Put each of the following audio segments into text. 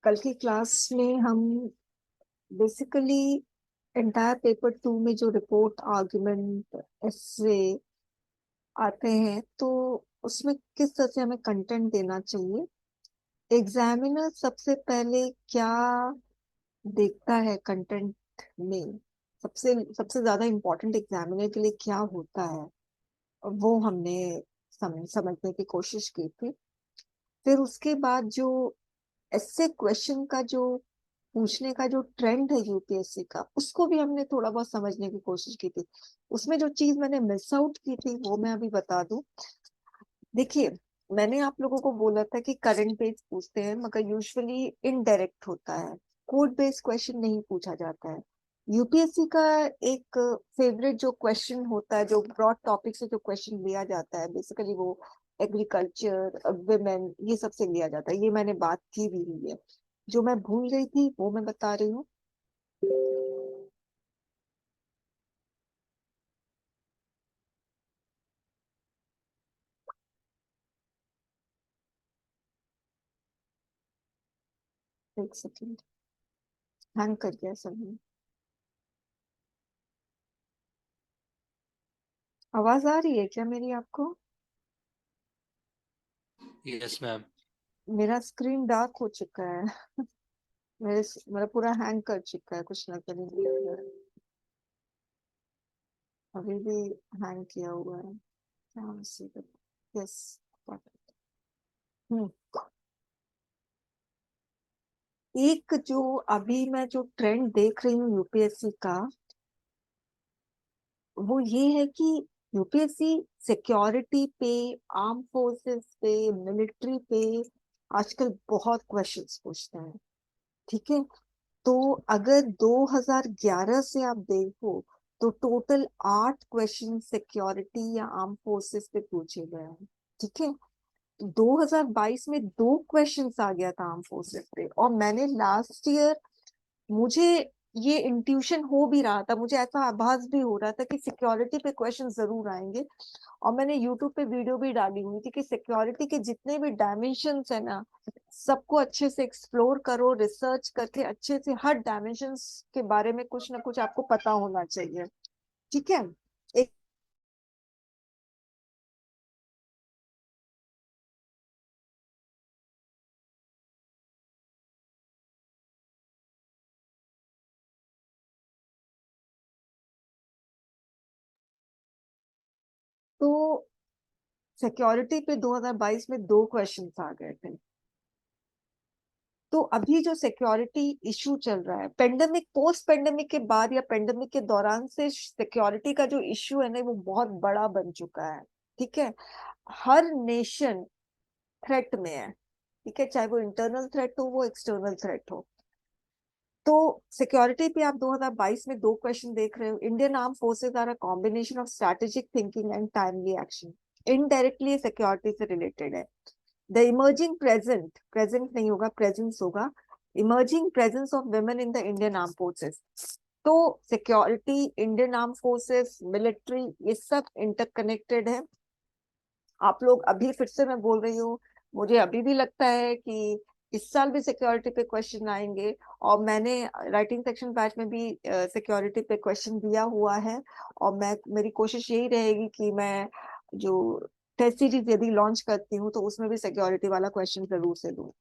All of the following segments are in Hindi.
कल की क्लास में हम बेसिकली एंटायर पेपर 2 में जो रिपोर्ट आर्गुमेंट एसे आते हैं, तो उसमें किस तरह से हमें कंटेंट देना चाहिए। एग्जामिनर सबसे पहले क्या देखता है कंटेंट में, सबसे सबसे ज्यादा इम्पोर्टेंट एग्जामिनर के लिए क्या होता है, वो हमने समझने की कोशिश की थी। फिर उसके बाद जो ऐसे क्वेश्चन का जो पूछने का जो ट्रेंड है यूपीएससी का, उसको भी हमने थोड़ा बहुत समझने की कोशिश की थी। उसमें जो चीज मैंने मिस आउट की थी वो मैं अभी बता दूं। देखिए, मैंने आप लोगों को बोला था कि करंट बेस्ड पूछते हैं, मगर यूजुअली इनडायरेक्ट होता है, कोड बेस्ड क्वेश्चन नहीं पूछा जाता है। यूपीएससी का एक फेवरेट जो क्वेश्चन होता है, जो ब्रॉड टॉपिक से जो क्वेश्चन लिया जाता है, बेसिकली वो एग्रीकल्चर, विमेन, ये सब से लिया जाता है। ये मैंने बात की भी हुई है। जो मैं भूल गई थी वो मैं बता रही हूँ। एक सेकेंड, हैंग कर गया सब। आवाज आ रही है क्या मेरी आपको? Yes ma'am. मेरा स्क्रीन डार्क हो चुका है। मेरा पूरा हैंग कर चुका है, कुछ ना करेंगे। अभी भी हैंग किया हुआ है। क्या मुसीबत। यस। हम्म। एक जो अभी मैं जो ट्रेंड देख रही हूँ यूपीएससी का, वो ये है कि यूपीएससी सिक्योरिटी पे, आर्म फोर्सेस पे, मिलिट्री पे आजकल बहुत क्वेश्चंस पूछते हैं। ठीक है। तो अगर 2011 से आप देखो, तो टोटल 8 क्वेश्चन सिक्योरिटी या आर्म फोर्सेस पे पूछे गए हैं। ठीक है। 2022 में 2 क्वेश्चंस आ गया था आर्म फोर्सेस पे, और मैंने लास्ट ईयर, मुझे ये इंट्यूशन हो भी रहा था, मुझे ऐसा आभास भी हो रहा था कि सिक्योरिटी पे क्वेश्चन जरूर आएंगे। और मैंने यूट्यूब पे वीडियो भी डाली हुई थी कि सिक्योरिटी के जितने भी डायमेंशंस है ना, सबको अच्छे से एक्सप्लोर करो, रिसर्च करके अच्छे से हर डायमेंशंस के बारे में कुछ ना कुछ आपको पता होना चाहिए। ठीक है। एक तो सिक्योरिटी पे 2022 में 2 क्वेश्चंस आ गए थे। तो अभी जो सिक्योरिटी इशू चल रहा है, पेंडेमिक, पोस्ट पेंडेमिक के बाद या पेंडेमिक के दौरान से सिक्योरिटी का जो इशू है ना, वो बहुत बड़ा बन चुका है। ठीक है। हर नेशन थ्रेट में है। ठीक है, चाहे वो इंटरनल थ्रेट हो, वो एक्सटर्नल थ्रेट हो। तो सिक्योरिटी पे आप 2022 में 2 क्वेश्चन देख रहे हो। Indian arm forces are a combination of strategic thinking and timely action. Indirectly security से रिलेटेड है। द इमर्जिंग प्रेजेंट, प्रेजेंट नहीं होगा, प्रेजेंस होगा। Emerging presence of women in the Indian arm forces. तो security, Indian arm forces, military, ये सब इंटरकनेक्टेड है। आप लोग, अभी फिर से मैं बोल रही हूँ, मुझे अभी भी लगता है कि इस साल भी सिक्योरिटी पे क्वेश्चन आएंगे। और मैंने राइटिंग सेक्शन बैच में भी सिक्योरिटी पे क्वेश्चन दिया हुआ है। और मेरी कोशिश यही रहेगी कि मैं जो टेस्ट सीरीज यदि लॉन्च करती हूँ, तो उसमें भी सिक्योरिटी वाला क्वेश्चन जरूर से दूँ।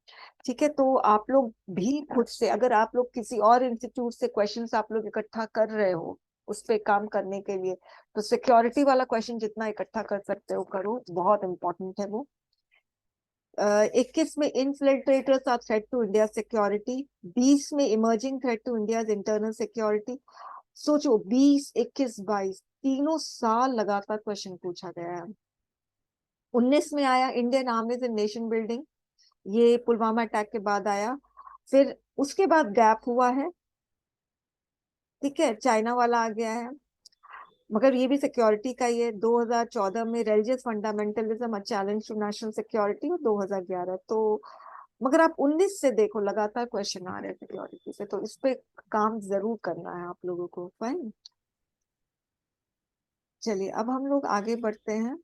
ठीक है। तो आप लोग भी खुद से, अगर आप लोग किसी और इंस्टीट्यूट से क्वेश्चंस आप लोग इकट्ठा कर रहे हो उस पे काम करने के लिए, तो सिक्योरिटी वाला क्वेश्चन जितना इकट्ठा कर सकते हो करो, बहुत इंपॉर्टेंट है वो। 21 में infiltrators are threat to India security. 20 में emerging threat to India internal security. सोचो, 20, 21, 22 तीनों साल लगातार क्वेश्चन पूछा गया है। 19 में आया इंडियन आर्मीज इन नेशन बिल्डिंग। ये पुलवामा अटैक के बाद आया। फिर उसके बाद गैप हुआ है। ठीक है, चाइना वाला आ गया है। मगर ये भी सिक्योरिटी का ही है। 2014 में religious fundamentalism a challenge to national security, और 2011 तो, मगर आप 19 से देखो लगातार क्वेश्चन आ रहे हैं सिक्योरिटी से, तो इस पे काम जरूर करना है आप लोगों को। फाइन। चलिए, अब हम लोग आगे बढ़ते हैं।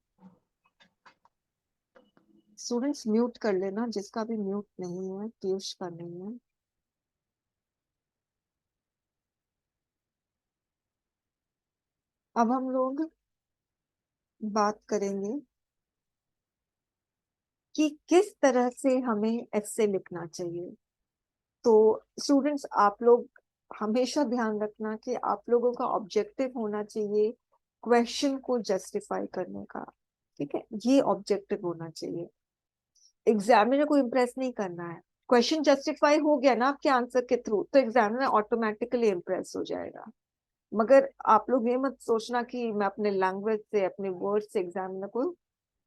स्टूडेंट्स म्यूट कर लेना, जिसका भी म्यूट नहीं है, पीयूष का नहीं है। अब हम लोग बात करेंगे कि किस तरह से हमें ऐसे लिखना चाहिए। तो स्टूडेंट्स, आप लोग हमेशा ध्यान रखना कि आप लोगों का ऑब्जेक्टिव होना चाहिए क्वेश्चन को जस्टिफाई करने का। ठीक है, ये ऑब्जेक्टिव होना चाहिए। एग्जामिनर को इम्प्रेस नहीं करना है। क्वेश्चन जस्टिफाई हो गया ना आपके आंसर के थ्रू, तो एग्जामिनर ऑटोमेटिकली इम्प्रेस हो जाएगा। मगर आप लोग ये मत सोचना कि मैं अपने लैंग्वेज से, अपने वर्ड से एग्जामिनर को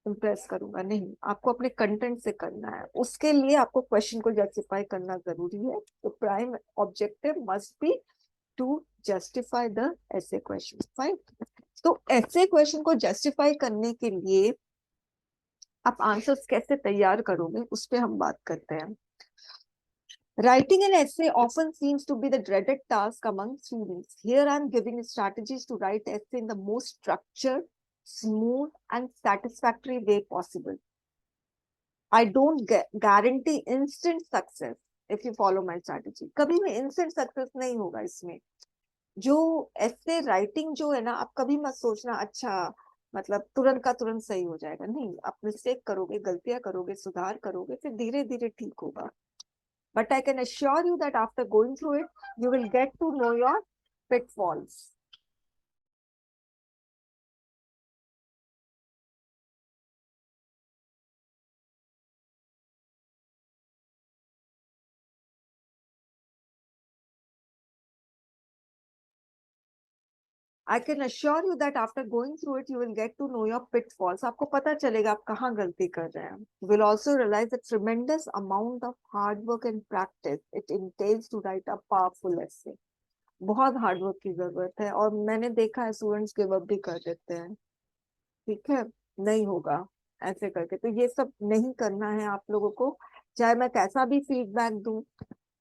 इम्प्रेस करूंगा। नहीं, आपको अपने कंटेंट से करना है। उसके लिए आपको क्वेश्चन को जस्टिफाई करना जरूरी है। तो prime objective must be to justify the ऐसे क्वेश्चन। फाइन। तो ऐसे क्वेश्चन को जस्टिफाई करने के लिए आप आंसर्स कैसे तैयार करोगे, उस पर हम बात करते हैं। Writing an essay often seems to be the dreaded task among students. Here I am giving strategies to write essay in the most structured, smooth, and satisfactory way possible. I don't guarantee instant success if you follow my strategy. कभी भी instant success नहीं होगा इसमें। जो essay writing जो है ना, आप कभी मत सोचना अच्छा मतलब तुरंत का तुरंत सही हो जाएगा। नहीं, आप मिस्टेक करोगे, गलतियां करोगे, सुधार करोगे, फिर धीरे धीरे ठीक होगा। But I can assure you that after going through it, you will get to know your pitfalls. I can assure you that after going through it, you will get to know your pitfalls. आपको पता चलेगा आप कहाँ गलती कर रहे हैं. You will also realize the tremendous amount of hard work and practice it entails to write a powerful essay. बहुत हार्ड वर्क की जरूरत है, और मैंने देखा है स्टूडेंट्स गिव अप भी कर देते हैं। ठीक है, नहीं होगा ऐसे करके। तो ये सब नहीं करना है आप लोगों को। चाहे मैं कैसा भी फीडबैक दूं,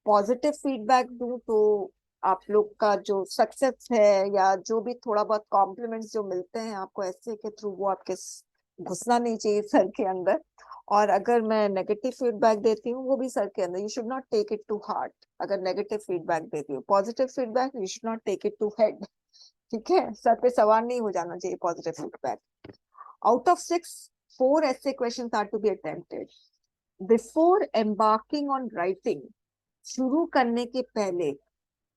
पॉजिटिव फीडबैक दूं, तो आप लोग का जो सक्सेस है या जो भी थोड़ा बहुत कॉम्प्लीमेंट्स जो मिलते हैं आपको ऐसे के थ्रू, वो आपके घुसना नहीं चाहिए सर के अंदर। और अगर मैं नेगेटिव फीडबैक देती हूँ, वो भी सर के अंदर। You should not take it to heart. अगर नेगेटिव फीडबैक देती हूँ, positive feedback you should not take it to head. ठीक है, सर पे सवार नहीं हो जाना चाहिए पॉजिटिव फीडबैक। आउट ऑफ 6, 4 ऐसे question are to be attempted before embarking on writing. शुरू करने के पहले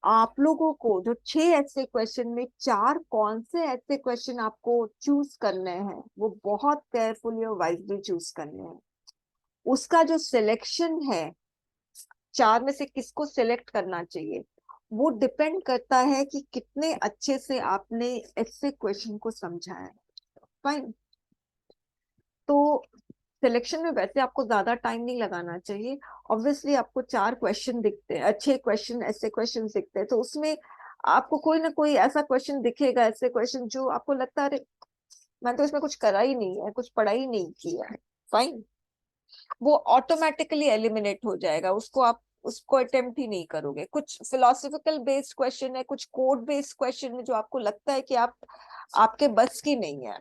आप लोगों को जो 6 ऐसे क्वेश्चन में 4 कौन से ऐसे क्वेश्चन आपको चूज करने हैं, वो बहुत केयरफुली और वाइजली चूज करने हैं। उसका जो सिलेक्शन है, 4 में से किसको सिलेक्ट करना चाहिए, वो डिपेंड करता है कि कितने अच्छे से आपने ऐसे क्वेश्चन को समझा है। फाइन। तो सिलेक्शन में वैसे आपको ज्यादा टाइम नहीं लगाना चाहिए। ऑब्वियसली आपको 4 क्वेश्चन दिखते हैं, अच्छे क्वेश्चन, ऐसे क्वेश्चन दिखते हैं, तो उसमें आपको कोई ना कोई ऐसा क्वेश्चन दिखेगा, ऐसे क्वेश्चन जो आपको लगता है अरे मैं तो इसमें कुछ करा ही नहीं है, कुछ पढ़ा ही नहीं किया है। फाइन। वो ऑटोमेटिकली एलिमिनेट हो जाएगा, उसको आप उसको अटेम्प्ट ही नहीं करोगे। कुछ फिलोसफिकल बेस्ड क्वेश्चन है, कुछ कोड बेस्ड क्वेश्चन है जो आपको लगता है कि आप आपके बस की नहीं है।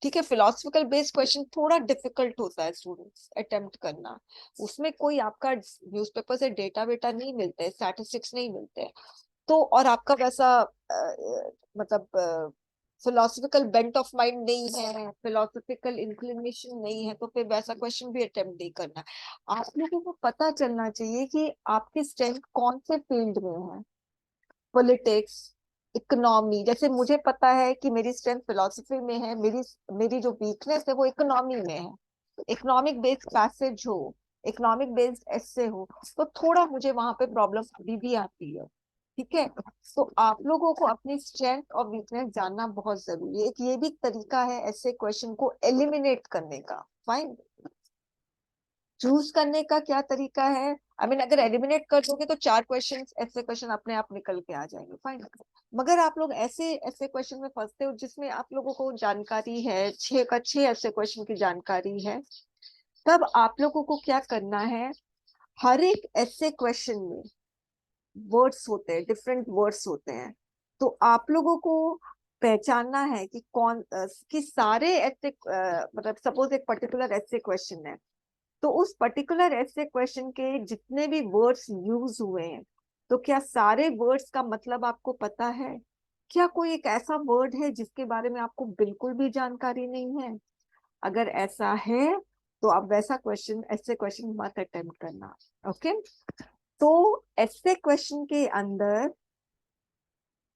ठीक है, फिलोसफिकल बेस्ड क्वेश्चन थोड़ा डिफिकल्ट होता है स्टूडेंट्स अटेम्प्ट करना। उसमें कोई आपका न्यूज़पेपर से डेटा वेटा नहीं मिलते, स्टैटिस्टिक्स नहीं मिलते। तो और आपका वैसा मतलब फिलोसफिकल बेंट ऑफ माइंड नहीं है, फिलोसफिकल इंक्लिनेशन नहीं है, तो फिर वैसा क्वेश्चन भी अटेम्प्ट नहीं करना। आप लोगों को पता चलना चाहिए कि आपकी स्ट्रेंथ कौन से फील्ड में है। पॉलिटिक्स, इकोनॉमी, जैसे मुझे पता है कि मेरी स्ट्रेंथ फिलोसफी में है, मेरी मेरी जो वीकनेस है वो इकोनॉमी में है। इकोनॉमिक बेस्ड पैसेज हो, इकोनॉमिक बेस्ड एस्से हो, तो थोड़ा मुझे वहां पे प्रॉब्लम अभी भी आती है। ठीक है, तो आप लोगों को अपनी स्ट्रेंथ और वीकनेस जानना बहुत जरूरी है। एक ये भी तरीका है ऐसे क्वेश्चन को एलिमिनेट करने का। फाइन। चूज करने का क्या तरीका है, आई मीन अगर एलिमिनेट कर दोगे तो 4 क्वेश्चन ऐसे क्वेश्चन अपने आप निकल के आ जाएंगे। फाइन। मगर आप लोग ऐसे ऐसे क्वेश्चन में फंसते हो जिसमें आप लोगों को जानकारी है, 6 का 6 ऐसे क्वेश्चन की जानकारी है, तब आप लोगों को क्या करना है, हर एक ऐसे क्वेश्चन में वर्ड्स होते हैं, डिफरेंट वर्ड्स होते हैं। तो आप लोगों को पहचानना है कि कौन कि सारे ऐसे मतलब सपोज एक पर्टिकुलर ऐसे क्वेश्चन है, तो उस पर्टिकुलर ऐसे क्वेश्चन के जितने भी वर्ड्स यूज हुए हैं, तो क्या सारे वर्ड्स का मतलब आपको पता है? क्या कोई एक ऐसा वर्ड है जिसके बारे में आपको बिल्कुल भी जानकारी नहीं है? अगर ऐसा है तो आप वैसा क्वेश्चन, ऐसे क्वेश्चन मत अटेम्प्ट करना। ओके, तो ऐसे क्वेश्चन के अंदर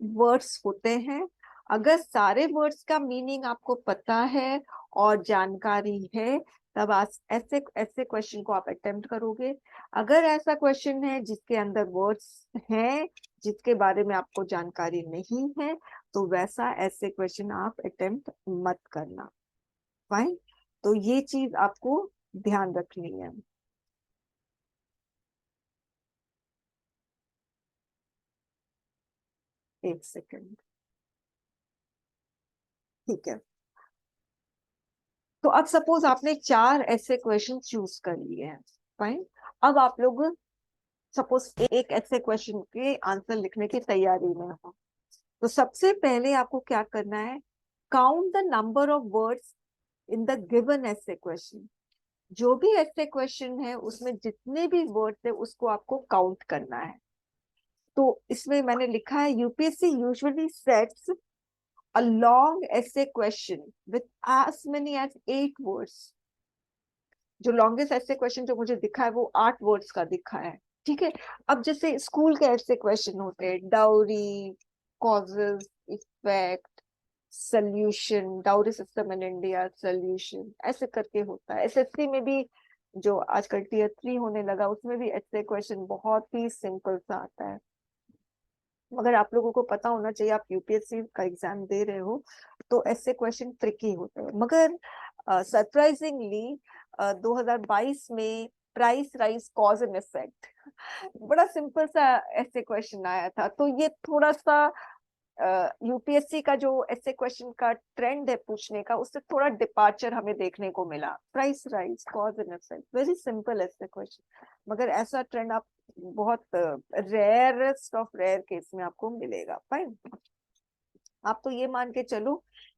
वर्ड्स होते हैं। अगर सारे वर्ड्स का मीनिंग आपको पता है और जानकारी है, तब ऐसे ऐसे क्वेश्चन को आप अटेम्प्ट करोगे। अगर ऐसा क्वेश्चन है जिसके अंदर वर्ड्स हैं जिसके बारे में आपको जानकारी नहीं है, तो वैसा ऐसे क्वेश्चन आप अटेम्प्ट मत करना। फाइन, तो ये चीज आपको ध्यान रखनी है। एक सेकंड। ठीक है, तो अब सपोज आपने चार ऐसे क्वेश्चन चूज कर लिए हैं। फाइन, अब आप लोग सपोज एक ऐसे क्वेश्चन के आंसर लिखने की तैयारी में हो, तो सबसे पहले आपको क्या करना है? Count the number of words in the given ऐसे क्वेश्चन। जो भी ऐसे क्वेश्चन है उसमें जितने भी वर्ड्स है उसको आपको काउंट करना है। तो इसमें मैंने लिखा है UPSC usually sets a long essay question with as many as 8 words। जो लॉन्गेस्ट ऐसे क्वेश्चन जो मुझे दिखा है वो 8 वर्ड्स का दिखा है। ठीक है, अब जैसे स्कूल के ऐसे क्वेश्चन होते हैं, dowry, causes, effect, solution, dowry system in India, solution, ऐसे करके होता है। एसएससी में भी जो आजकल टियर 3 होने लगा उसमें भी ऐसे क्वेश्चन बहुत ही सिंपल सा आता है। मगर आप लोगों को पता होना चाहिए, आप यूपीएससी का एग्जाम दे रहे हो तो ऐसे क्वेश्चन ट्रिकी होते हैं। मगर सरप्राइजिंगली 2022 में price rise cause and effect बड़ा सिंपल सा ऐसे क्वेश्चन आया था। तो ये थोड़ा सा यूपीएससी का जो ऐसे क्वेश्चन का ट्रेंड है पूछने का, उससे थोड़ा डिपार्चर हमें देखने को मिला। Price rise cause and effect, very simple ऐसे क्वेश्चन, मगर ऐसा ट्रेंड आप बहुत रेयरेस्ट ऑफ रेयर केस में आपको मिलेगा। फाइन, आप तो ये मान के चलो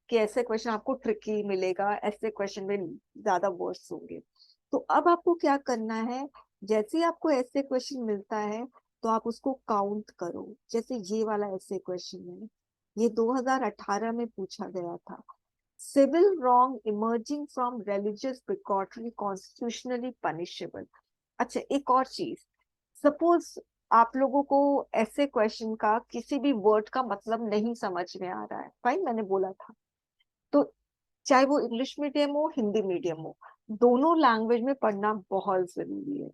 कि ऐसे क्वेश्चन आपको ट्रिकी मिलेगा, ऐसे क्वेश्चन में ज्यादा वर्ड्स होंगे। तो अब आपको क्या करना है? जैसे ही आपको ऐसे क्वेश्चन मिलता है तो आप उसको काउंट करो। जैसे ये वाला ऐसे क्वेश्चन है, ये 2018 में पूछा गया था। Civil wrong emerging from religious bigotry constitutionally punishable. अच्छा, एक और चीज, सपोज आप लोगों को ऐसे क्वेश्चन का किसी भी वर्ड का मतलब नहीं समझ में आ रहा है। फाइन, मैंने बोला था, तो चाहे वो इंग्लिश मीडियम हो हिंदी मीडियम हो, दोनों लैंग्वेज में पढ़ना बहुत जरूरी है।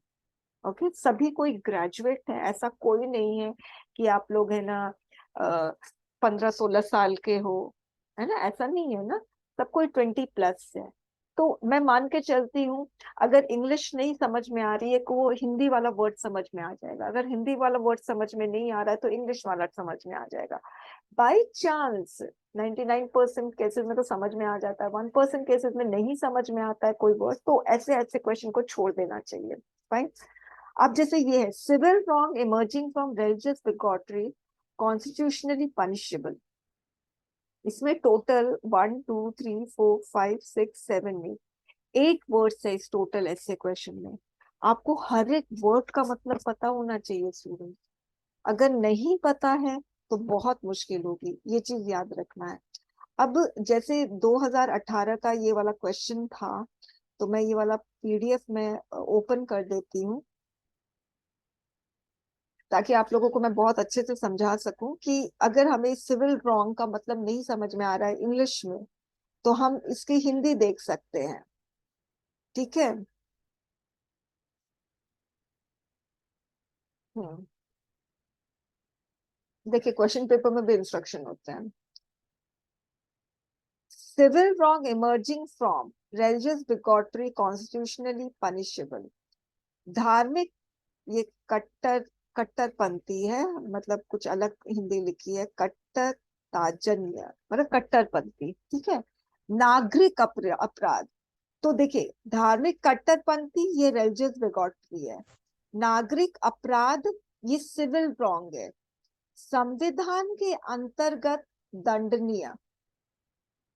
ओके, सभी कोई ग्रेजुएट है, ऐसा कोई नहीं है कि आप लोग है ना 15-16 साल के हो, है ना, ऐसा नहीं है ना। सब कोई 20+ है। तो मैं मान के चलती हूँ, अगर इंग्लिश नहीं समझ में आ रही है तो वो हिंदी वाला वर्ड समझ में आ जाएगा, अगर हिंदी वाला वर्ड समझ में नहीं आ रहा है तो इंग्लिश वाला समझ में आ जाएगा। बाई चांस 99% केसेस में तो समझ में आ जाता है, 1% केसेस में नहीं समझ में आता है कोई वर्ड, तो ऐसे ऐसे क्वेश्चन को छोड़ देना चाहिए। फाइन, अब जैसे ये है, civil wrong emerging from religious bigotry constitutionally punishable. इसमें टोटल 1 2 3 4 5 6 7 8 वर्ड्स है इस टोटल ऐसे क्वेश्चन में। आपको हर एक वर्ड का मतलब पता होना चाहिए स्टूडेंट। अगर नहीं पता है तो बहुत मुश्किल होगी, ये चीज याद रखना है। अब जैसे 2018 का ये वाला क्वेश्चन था, तो मैं ये वाला पीडीएफ में ओपन कर देती हूँ ताकि आप लोगों को मैं बहुत अच्छे से समझा सकूं कि अगर हमें सिविल रॉन्ग का मतलब नहीं समझ में आ रहा है इंग्लिश में, तो हम इसकी हिंदी देख सकते हैं। ठीक है। हम्म, देखिए क्वेश्चन पेपर में भी इंस्ट्रक्शन होते हैं। Civil wrong emerging from religious bigotry constitutionally punishable. धार्मिक, ये कट्टर, कट्टरपंथी है, मतलब कुछ अलग हिंदी लिखी है, कट्टर ताजन्य मतलब कट्टरपंथी। ठीक है, नागरिक अपराध। तो देखिए, धार्मिक कट्टरपंथी ये रिलीजियस बिगॉटरी है, नागरिक अपराध ये सिविल रॉन्ग है, संविधान के अंतर्गत दंडनीय।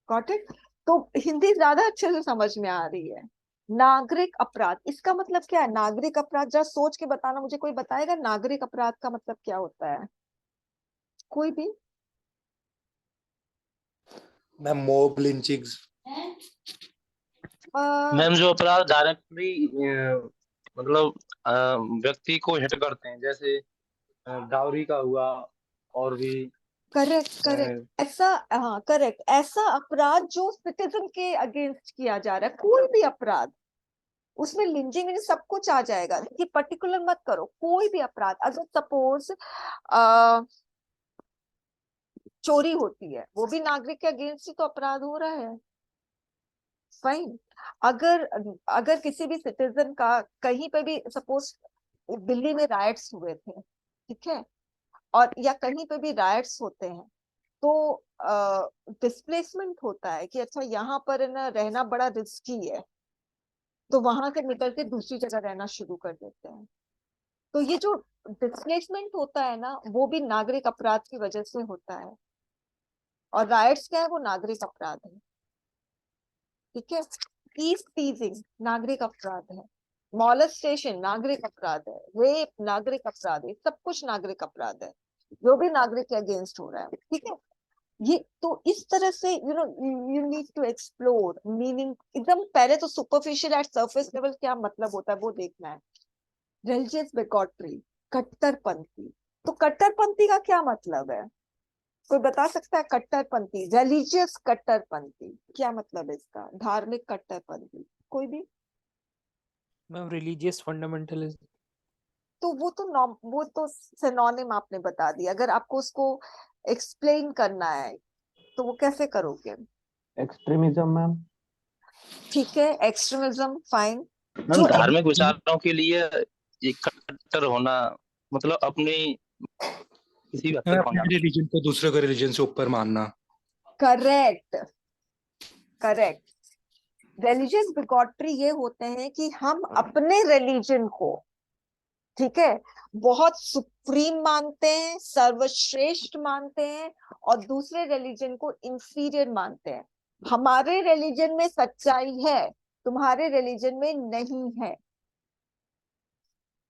Got it? तो हिंदी ज्यादा अच्छे से समझ में आ रही है। नागरिक अपराध, इसका मतलब क्या है? नागरिक अपराध जरा सोच के बताना मुझे, कोई बताएगा नागरिक अपराध का मतलब क्या होता है? कोई भी? Ma'am mob lynchings. मैम जो अपराध डायरेक्टली मतलब व्यक्ति को हिट करते हैं, जैसे डाउरी का हुआ, और भी करेक्ट करेक्ट, ऐसा, हाँ करेक्ट, ऐसा अपराध जो सिटीजन के अगेंस्ट किया जा रहा है, कोई भी अपराध, उसमें लिंचिंग में सब कुछ आ जाएगा। ये पर्टिकुलर मत करो, कोई भी अपराध। अगर सपोज चोरी होती है, वो भी नागरिक के अगेंस्ट ही तो अपराध हो रहा है। फाइन। अगर अगर किसी भी सिटीजन का कहीं पे भी, सपोज दिल्ली में राइट्स हुए थे, ठीक है, और या कहीं पे भी राइट्स होते हैं, तो डिस्प्लेसमेंट होता है कि अच्छा यहाँ पर ना रहना बड़ा रिस्की है, तो वहां से निकल के दूसरी जगह रहना शुरू कर देते हैं। तो ये जो डिस्प्लेसमेंट होता है ना, वो भी नागरिक अपराध की वजह से होता है। और राइट्स क्या है? वो नागरिक अपराध है, ठीक है। ईव टीजिंग नागरिक अपराध है, मॉलेस्टेशन नागरिक अपराध है, रेप नागरिक अपराध है, सब कुछ नागरिक अपराध है, जो भी नागरिक के अगेंस्ट हो रहा है, ठीक है। ये तो इस तरह से you need to explore meaning. एकदम पहले तो सुपरफिशियल एट सरफेस लेवल क्या मतलब होता है वो देखना है। रिलीजियस बिगॉटरी, कट्टरपंथी, तो कट्टरपंथी का क्या मतलब है? कोई बता सकता है? कट्टरपंथी, रिलीजियस कट्टरपंथी क्या मतलब है इसका? धार्मिक कट्टरपंथी, कोई भी? Ma'am religious fundamentalism. तो वो तो सिनोनिम आपने बता दिया। अगर आपको उसको एक्सप्लेन करना है तो वो कैसे करोगे? Extremism ma'am. ठीक है, एक्सट्रीमिज्म, फाइन। मैम जो धार्मिक विचारों के लिए एक कट्टर होना, मतलब अपनी किसी भी हद मैम तक अपने पहुंचाना। रिलीजन को दूसरे के रिलीजन से ऊपर मानना। करेक्ट करेक्ट, रिलीजियस बिगॉटरी ये होते हैं कि हम अपने रिलीजन को, ठीक है, बहुत सुप्रीम मानते हैं, सर्वश्रेष्ठ मानते हैं, और दूसरे रिलीजन को इंफीरियर मानते हैं। हमारे रिलीजन में सच्चाई है, तुम्हारे रिलीजन में नहीं है।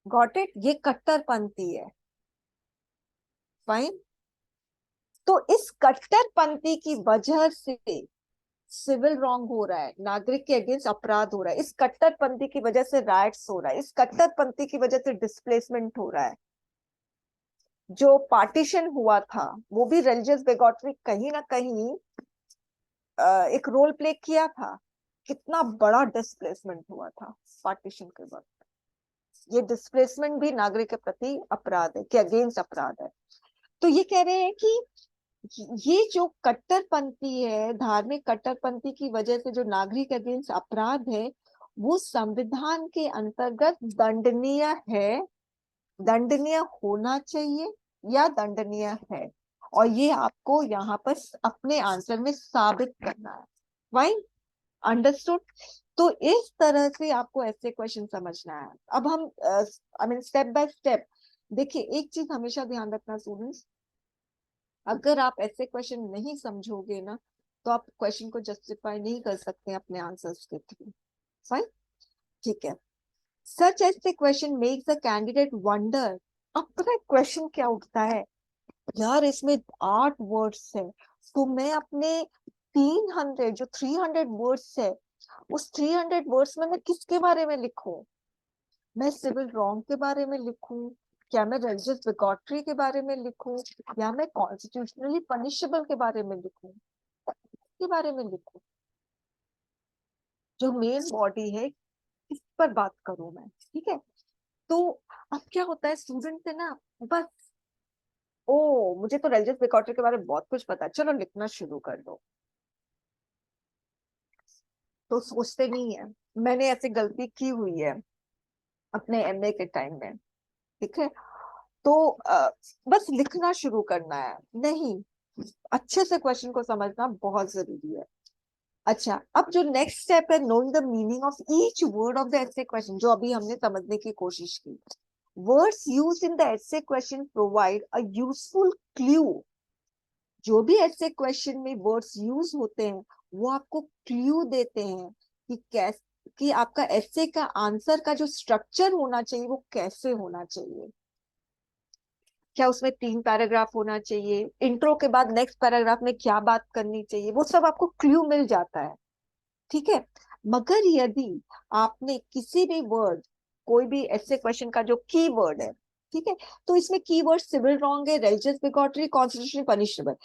Got it? ये कट्टरपंथी है। फाइन। तो इस कट्टरपंथी की वजह से सिविल रॉन्ग हो रहा है, नागरिक के अगेंस्ट अपराध हो रहा है, इस कट्टरपंथी की वजह से राइट्स हो रहा है, इस कट्टरपंथी की वजह से डिस्प्लेसमेंट हो रहा है। जो पार्टीशन हुआ था वो भी रिलीजियस बिगॉटरी कहीं ना कहीं एक रोल प्ले किया था। कितना बड़ा डिस्प्लेसमेंट हुआ था पार्टीशन के वक्त। ये डिस्प्लेसमेंट भी नागरिक के प्रति अपराध है, के अगेंस्ट अपराध है। तो ये कह रहे हैं कि ये जो कट्टरपंथी है, धार्मिक कट्टरपंथी की वजह से जो नागरिक अगेंस्ट अपराध है, वो संविधान के अंतर्गत दंडनीय है, दंडनीय होना चाहिए या दंडनीय है। और ये आपको यहाँ पर अपने आंसर में साबित करना है। Fine, understood. तो इस तरह से आपको ऐसे क्वेश्चन समझना है। अब हम I mean step by step देखिए। एक चीज हमेशा ध्यान रखना स्टूडेंट्स, अगर आप ऐसे क्वेश्चन नहीं समझोगे ना, तो आप क्वेश्चन को जस्टिफाई नहीं कर सकते अपने आंसर्स के थ्रू। फाइन, ठीक है। सच ऐसे question makes the candidate wonder. अब पता है क्वेश्चन क्या उठता है? यार इसमें 8 वर्ड्स है, तो मैं अपने 300 जो 300 वर्ड्स है, उस 300 वर्ड्स में मैं किसके बारे में लिखूं? मैं सिविल रॉन्ग के बारे में लिखूं, क्या मैं रिलीजियस बिगॉटरी के बारे में लिखूं, या मैं कॉन्स्टिट्यूशनली पनिशेबल के बारे में लिखूं? के बारे में लिखूं? जो मेन बॉडी है इस पर बात करूं मैं, ठीक है। तो अब क्या होता है स्टूडेंट से ना, बस ओ मुझे तो रिलीजियस बिगॉटरी के बारे में बहुत कुछ पता है, चलो लिखना शुरू कर दो। तो सोचते नहीं है। मैंने ऐसी गलती की हुई है अपने एमए के टाइम में, ठीक है। तो बस लिखना शुरू करना है, नहीं, अच्छे से क्वेश्चन को समझना बहुत जरूरी है। अच्छा, अब जो नेक्स्ट स्टेप है, knowing the meaning of each word of the ऐसे क्वेश्चन, जो अभी हमने समझने की कोशिश की। वर्ड्स यूज्ड इन द ऐसे question provide a useful clue. जो भी ऐसे क्वेश्चन में वर्ड्स यूज होते हैं, वो आपको क्लू देते हैं कि कैसे, कि आपका एसे का आंसर का जो स्ट्रक्चर होना चाहिए वो कैसे होना चाहिए। क्या उसमें 3 पैराग्राफ होना चाहिए, इंट्रो के बाद नेक्स्ट पैराग्राफ में क्या बात करनी चाहिए, वो सब आपको क्लू मिल जाता है, ठीक है। मगर यदि आपने किसी भी वर्ड, कोई भी ऐसे क्वेश्चन का जो की वर्ड है, ठीक है, तो इसमें की वर्ड सिविल रॉन्ग है, religious bigotry, constitutional punishable.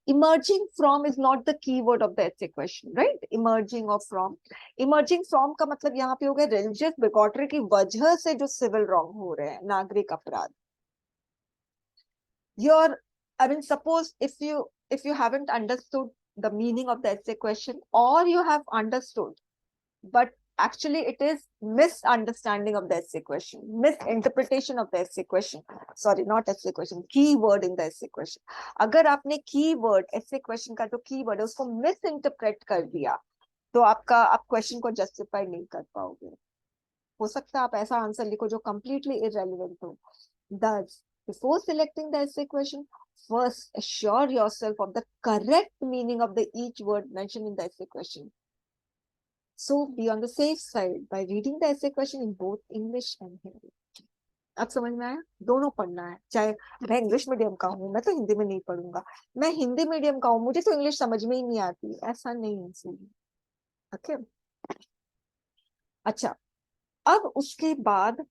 Emerging from is not the key word of the ऐसे क्वेश्चन, राइट। इमर्जिंग और फ्रॉम, इमर्जिंग फ्रॉम का मतलब यहाँ पे हो गया रिलीजियस बिगॉटरी की वजह से जो सिविल रॉन्ग हो रहे हैं, नागरिक अपराध। Your, I mean, suppose if you haven't understood the meaning of the essay question, or you have understood, but actually it is misunderstanding of the essay question, misinterpretation of the essay question. Sorry, not essay question, keyword in the essay question. अगर आपने keyword essay question का जो keyword है उसको misinterpret कर दिया, तो आप क्वेश्चन को जस्टिफाई नहीं कर पाओगे। हो सकता है आप ऐसा आंसर लिखो जो completely irrelevant हो। Thus, before selecting the essay question, first assure yourself of the correct meaning of the each word mentioned in the essay question. So be on the safe side by reading the essay question in both English and Hindi. अब समझ में आया? दोनों पढ़ना है, चाहे मैं इंग्लिश मीडियम का हूँ, मैं तो हिंदी में नहीं पढ़ूंगा, मैं हिंदी मीडियम का हूँ, मुझे तो इंग्लिश समझ में ही नहीं आती, ऐसा नहीं है। ओके, अच्छा, अब उसके बाद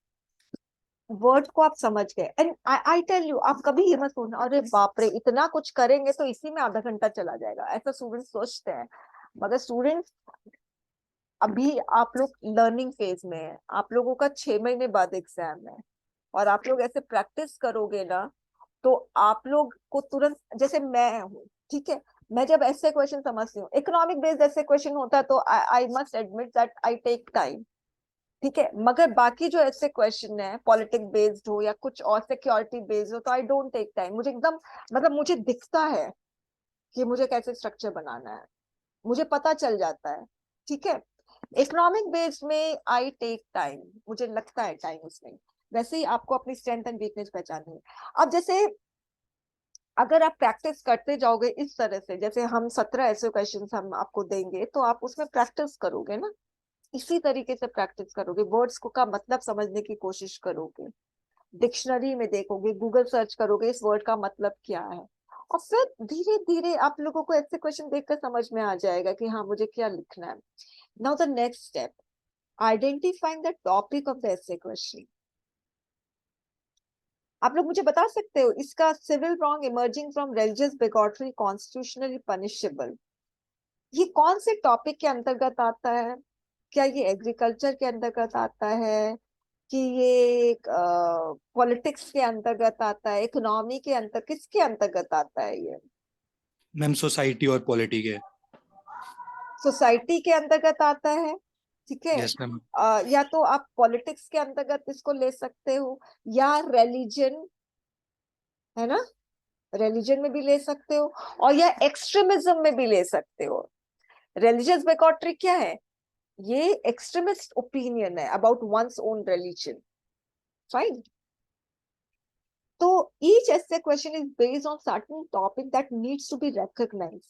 वर्ड को आप समझ गए, एंड आई टेल यू, आप कभी ये मत सोचना अरे बाप रे इतना कुछ करेंगे तो इसी में आधा घंटा चला जाएगा, ऐसा स्टूडेंट्स सोचते हैं। मगर स्टूडेंट्स, अभी आप लोग लर्निंग फेज में है, आप लोगों का 6 महीने बाद एग्जाम है, और आप लोग ऐसे प्रैक्टिस करोगे ना, तो आप लोग को तुरंत, जैसे मैं हूँ, ठीक है, मैं जब ऐसे क्वेश्चन समझती हूँ, इकोनॉमिक बेस्ड ऐसे क्वेश्चन होता है, तो I must admit that I take time, ठीक है। मगर बाकी जो ऐसे क्वेश्चन है, पॉलिटिक्स बेस्ड हो या कुछ और सिक्योरिटी बेस्ड हो, तो आई डोंट टेक टाइम, मुझे एकदम, मतलब मुझे दिखता है कि मुझे कैसे स्ट्रक्चर बनाना है, मुझे पता चल जाता है, ठीक है। इकोनॉमिक बेस्ड में आई टेक टाइम, मुझे लगता है टाइम उसमें। वैसे ही आपको अपनी स्ट्रेंथ एंड वीकनेस पहचाननी है। अब जैसे अगर आप प्रैक्टिस करते जाओगे इस तरह से, जैसे हम 17 ऐसे क्वेश्चन हम आपको देंगे, तो आप उसमें प्रैक्टिस करोगे ना, इसी तरीके से प्रैक्टिस करोगे, वर्ड्स को का मतलब समझने की कोशिश करोगे, डिक्शनरी में देखोगे, गूगल सर्च करोगे इस वर्ड का मतलब क्या है, और फिर धीरे धीरे आप लोगों को ऐसे क्वेश्चन देखकर समझ में आ जाएगा कि हाँ मुझे क्या लिखना है। Now the next step, identifying the topic of the ऐसे क्वेश्चन। आप लोग मुझे बता सकते हो इसका civil wrong emerging from religious bigotry constitutionally punishable, ये कौन से टॉपिक के अंतर्गत आता है? क्या ये एग्रीकल्चर के अंतर्गत आता है, कि ये पॉलिटिक्स के अंतर्गत आता है, इकोनॉमी के अंतर, किसके अंतर्गत आता है ये? मैम सोसाइटी और पॉलिटी के। सोसाइटी के अंतर्गत आता है, ठीक है। Yes ma'am. या तो आप पॉलिटिक्स के अंतर्गत इसको ले सकते हो, या रिलीजन, है ना, रिलीजन में भी ले सकते हो, और या एक्सट्रीमिज्म में भी ले सकते हो। रिलीजियस बिगॉटरी क्या है? ये एक्सट्रीमिस्ट ओपिनियन है about one's own religion, fine. तो each essay question is based on certain topic that needs to be recognized.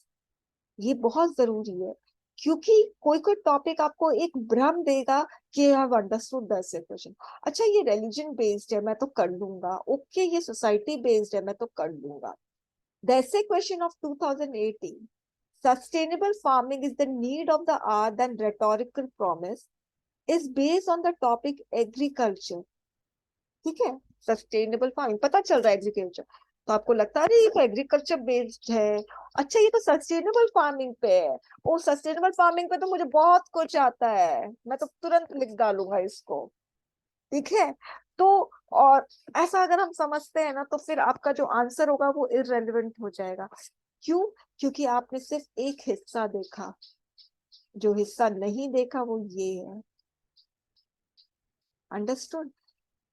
ये बहुत जरूरी है, क्योंकि कोई कोई टॉपिक आपको एक भ्रम देगा कि I have understood the essay question, अच्छा ये रिलीजन बेस्ड है मैं तो कर लूंगा, ओके ये सोसाइटी बेस्ड है मैं तो कर लूंगा। The essay question of 2018, sustainable farming is the need of the hour than rhetorical promise, is based on the topic agriculture, ठीक है। सस्टेनेबल फार्मिंग पता चल रहा है एग्रीकल्चर, तो आपको लगता है ये तो एग्रीकल्चर बेस्ड है, अच्छा ये तो सस्टेनेबल फार्मिंग पे है, ओ सस्टेनेबल फार्मिंग पे तो मुझे बहुत कुछ आता है, मैं तो तुरंत लिख डालूंगा इसको, ठीक है। तो और ऐसा अगर हम समझते हैं ना, तो फिर आपका जो आंसर होगा वो इररेलेवेंट हो जाएगा। क्यों? क्योंकि आपने सिर्फ एक हिस्सा देखा, जो हिस्सा नहीं देखा वो ये है। अंडरस्टूड?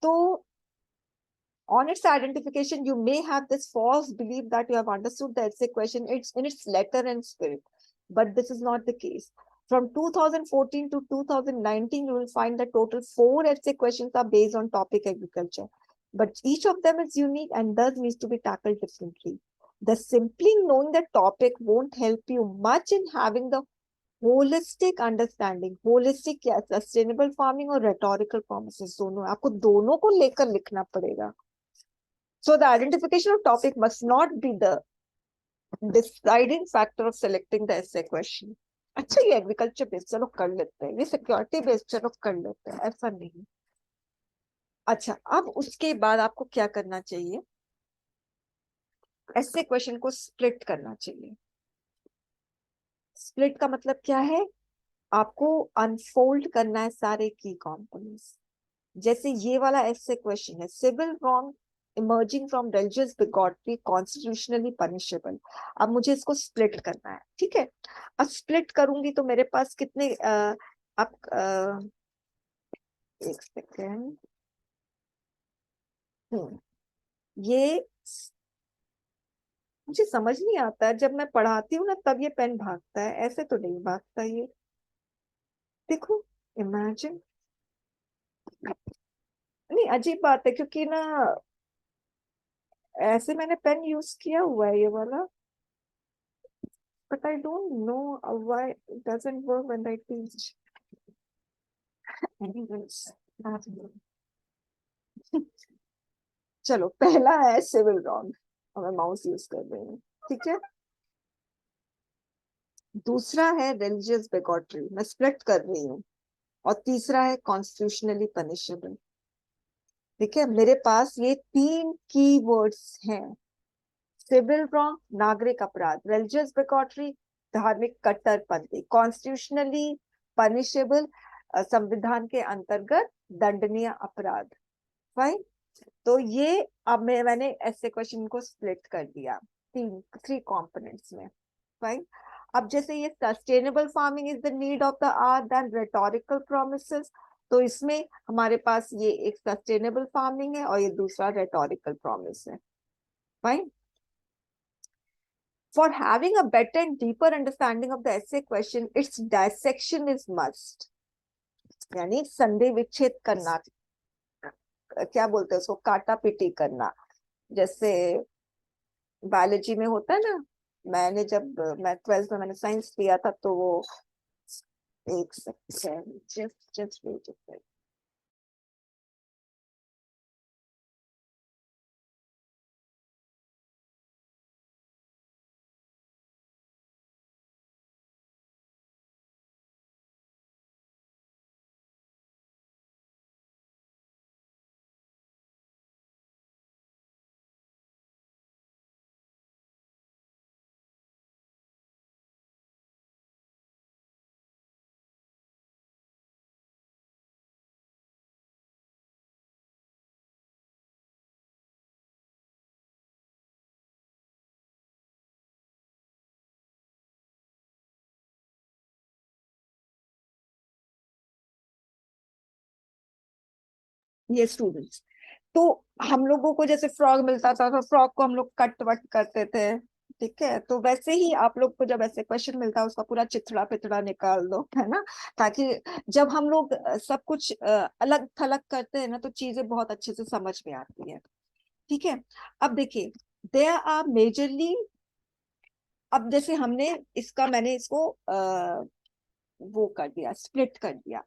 तो on its identification, you may have this false belief that you have understood the essay question in its letter and spirit, but this is not the case. From 2014 to 2019, you will find that total 4 essay questions are based on topic agriculture, but each of them is unique and thus needs to be tackled differently. The simply knowing the topic won't help you much in having the holistic understanding, holistic क्या, सस्टेनेबल फार्मिंग और रेटोरिकल प्रोमिसेस, दोनों आपको दोनों को लेकर लिखना पड़ेगा. So the identification of topic must not be the deciding factor of selecting the essay question. अच्छा ये एग्रीकल्चर बेस्ड चलो कर लेते हैं, ये सिक्योरिटी बेस्ड चलो कर लेते हैं, ऐसा नहीं. अच्छा अब उसके बाद आपको क्या करना चाहिए, ऐसे क्वेश्चन को स्प्लिट करना चाहिए. स्प्लिट का मतलब क्या है, आपको अनफोल्ड करना है सारे की कंपोनेंट्स. जैसे ये वाला ऐसे क्वेश्चन है, civil wrong emerging from religious bigotry constitutionally punishable. अब मुझे इसको स्प्लिट करना है, ठीक है. अब स्प्लिट करूंगी तो मेरे पास कितने अब एक सेकेंड. ये मुझे समझ नहीं आता है, जब मैं पढ़ाती हूँ ना तब ये पेन भागता है, ऐसे तो नहीं भागता ये. देखो, इमेजिन, नहीं अजीब बात है क्योंकि ना ऐसे मैंने पेन यूज किया हुआ है ये वाला, but I don't know why it doesn't work when I teach. Anyways, चलो पहला है सिविल रॉन्ग, और मैं माउस यूज कर रही हूँ, ठीक है. दूसरा है रिलीजियस बिगॉटरी, मैं स्प्लिट कर रही हूँ. और तीसरा है कॉन्स्टिट्यूशनली पनिशेबल. ठीक है, मेरे पास ये 3 कीवर्ड्स हैं. सिविल रॉन्ग नागरिक अपराध, रिलीजियस बिगॉटरी धार्मिक कट्टरपंथी, कॉन्स्टिट्यूशनली पनिशेबल संविधान के अंतर्गत दंडनीय अपराध. फाइन. तो ये अब मैंने ऐसे क्वेश्चन को स्प्लिट कर दिया 3 कंपोनेंट्स में. फाइन. अब जैसे ये sustainable farming is the need of the hour then rhetorical promises, तो इसमें हमारे पास ये एक सस्टेनेबल फार्मिंग है और ये दूसरा रेटोरिकल प्रॉमिस है. Fine. For having a better and deeper understanding of the essay question, its dissection is must. यानी संधि विच्छेद करना, क्या बोलते हैं उसको, काटा पीटी करना. जैसे बायोलॉजी में होता है ना, मैंने जब मैं 12th में मैंने साइंस लिया था तो वो, एक सेकंड, जस्ट वेट. ये स्टूडेंट्स, तो हम लोगों को जैसे फ्रॉग मिलता था तो फ्रॉग को हम लोग कट वट करते थे, ठीक है. तो वैसे ही आप लोग को जब ऐसे क्वेश्चन मिलता है उसका पूरा चिथड़ा पिथड़ा निकाल दो, है ना, ताकि जब हम लोग सब कुछ अलग थलग करते हैं ना तो चीजें बहुत अच्छे से समझ में आती है. ठीक है. अब देखिए, देयर आर मेजरली, अब जैसे हमने इसका, मैंने इसको वो कर दिया, स्प्लिट कर दिया.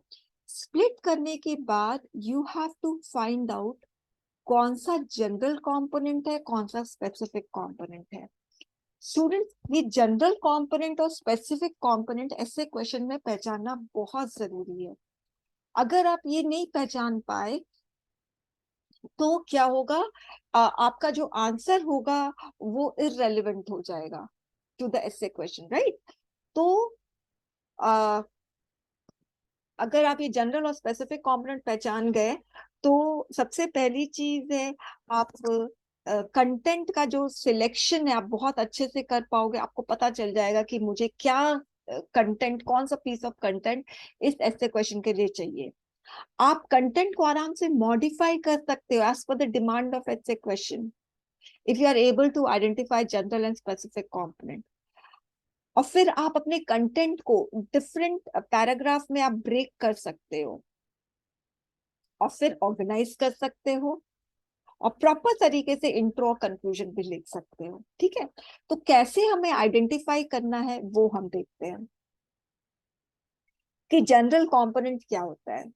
स्प्लिट करने के बाद you have to find out कौन सा जनरल कंपोनेंट है, कौन सा स्पेसिफिक कंपोनेंट है. स्टूडेंट्स, ये जनरल कंपोनेंट और स्पेसिफिक कंपोनेंट ऐसे क्वेश्चन में पहचानना बहुत जरूरी है. अगर आप ये नहीं पहचान पाए तो क्या होगा, आपका जो आंसर होगा वो इररेलेवेंट हो जाएगा टू द ऐसे क्वेश्चन, राइट. तो अगर आप ये जनरल और स्पेसिफिक कंपोनेंट पहचान गए तो सबसे पहली चीज है, आप कंटेंट का जो सिलेक्शन है आप बहुत अच्छे से कर पाओगे. आपको पता चल जाएगा कि मुझे क्या कंटेंट, कौन सा पीस ऑफ कंटेंट इस ऐसे क्वेश्चन के लिए चाहिए. आप कंटेंट को आराम से मॉडिफाई कर सकते हो as per the demand of essay question, if you are able to identify general and specific component. और फिर आप अपने कंटेंट को डिफरेंट पैराग्राफ में आप ब्रेक कर सकते हो और फिर ऑर्गेनाइज कर सकते हो और प्रॉपर तरीके से इंट्रो कंक्लूजन भी लिख सकते हो. ठीक है. तो कैसे हमें आइडेंटिफाई करना है वो हम देखते हैं. कि जनरल कंपोनेंट क्या होता है।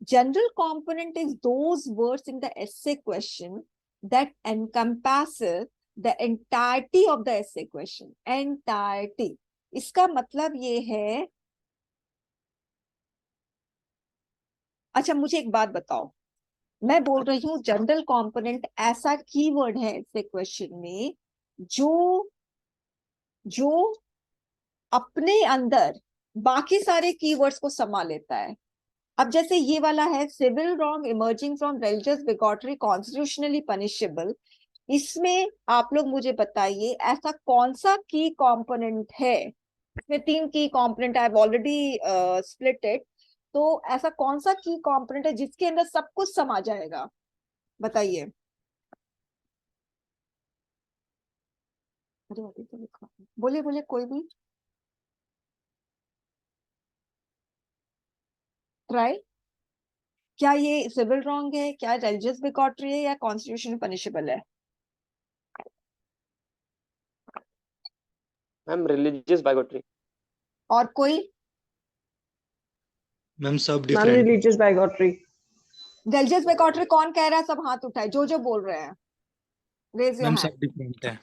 General component is those words in the essay question that encompasses the entirety of the essay question. Entirety, इसका मतलब ये है, अच्छा मुझे एक बात बताओ, मैं बोल रही हूँ जनरल कंपोनेंट ऐसा कीवर्ड है ऐसे क्वेश्चन में जो जो अपने अंदर बाकी सारे कीवर्ड्स को समा लेता है। अब जैसे ये वाला है civil wrong emerging from religious bigotry constitutionally punishable, इसमें आप लोग मुझे बताइए ऐसा कौन सा की कंपोनेंट है। इसमें 3 की component, I have already split it. तो ऐसा कौन सा की कंपोनेंट है जिसके अंदर सब कुछ समा जाएगा, बताइए। अरे अभी तो लिखा है। बोलिए बोलिए कोई भी ट्राई। क्या ये सिविल रॉन्ग है, क्या रिलीजियस बिगॉटरी है, या कॉन्स्टिट्यूशन पनिशेबल है? Ma'am religious bigotry. और कोई? मैम सब ma'am different. Religious bigotry. Religious bigotry कौन कह रहा है? सब हाथ उठाए जो बोल रहे हैं, रेज योर मैम हैंड। सब डिफरेंट है।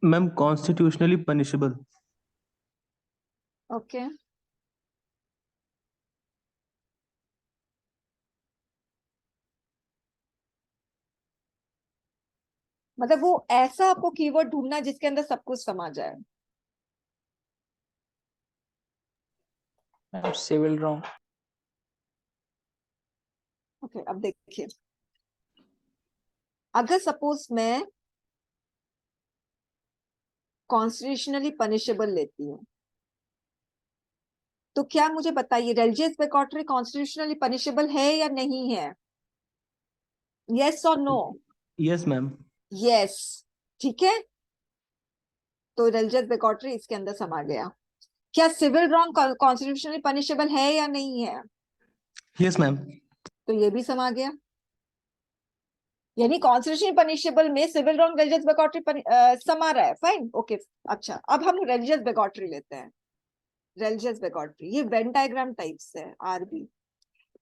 Ma'am constitutionally punishable. ओके, मतलब वो ऐसा आपको कीवर्ड ढूंढना जिसके अंदर सब कुछ समा जाए। Ma'am civil wrong. ओके, अब देखिए, अगर सपोज मैं कॉन्स्टिट्यूशनली पनिशेबल लेती हूँ, तो क्या मुझे बताइए रिलीजियस बिगॉटरी कॉन्स्टिट्यूशनली पनिशेबल है या नहीं है? यस और नो? Yes ma'am. यस, ठीक है, तो रिलीजियस बिगॉटरी इसके अंदर समा गया। क्या सिविल रॉन्ग कॉन्स्टिट्यूशनली पनिशेबल है या नहीं है? Yes ma'am. तो ये भी समा गया। यानी कॉन्स्टिट्यूशनली पनिशेबल में सिविल रॉन्ग रिलीजियस बिगॉटरी समा रहा है। Fine, okay. अच्छा, अब हम रिलीजियस बिगॉटरी लेते हैं। रिलीजियस बिगॉटरी ये वेन डायग्राम टाइप्स है, आरबी।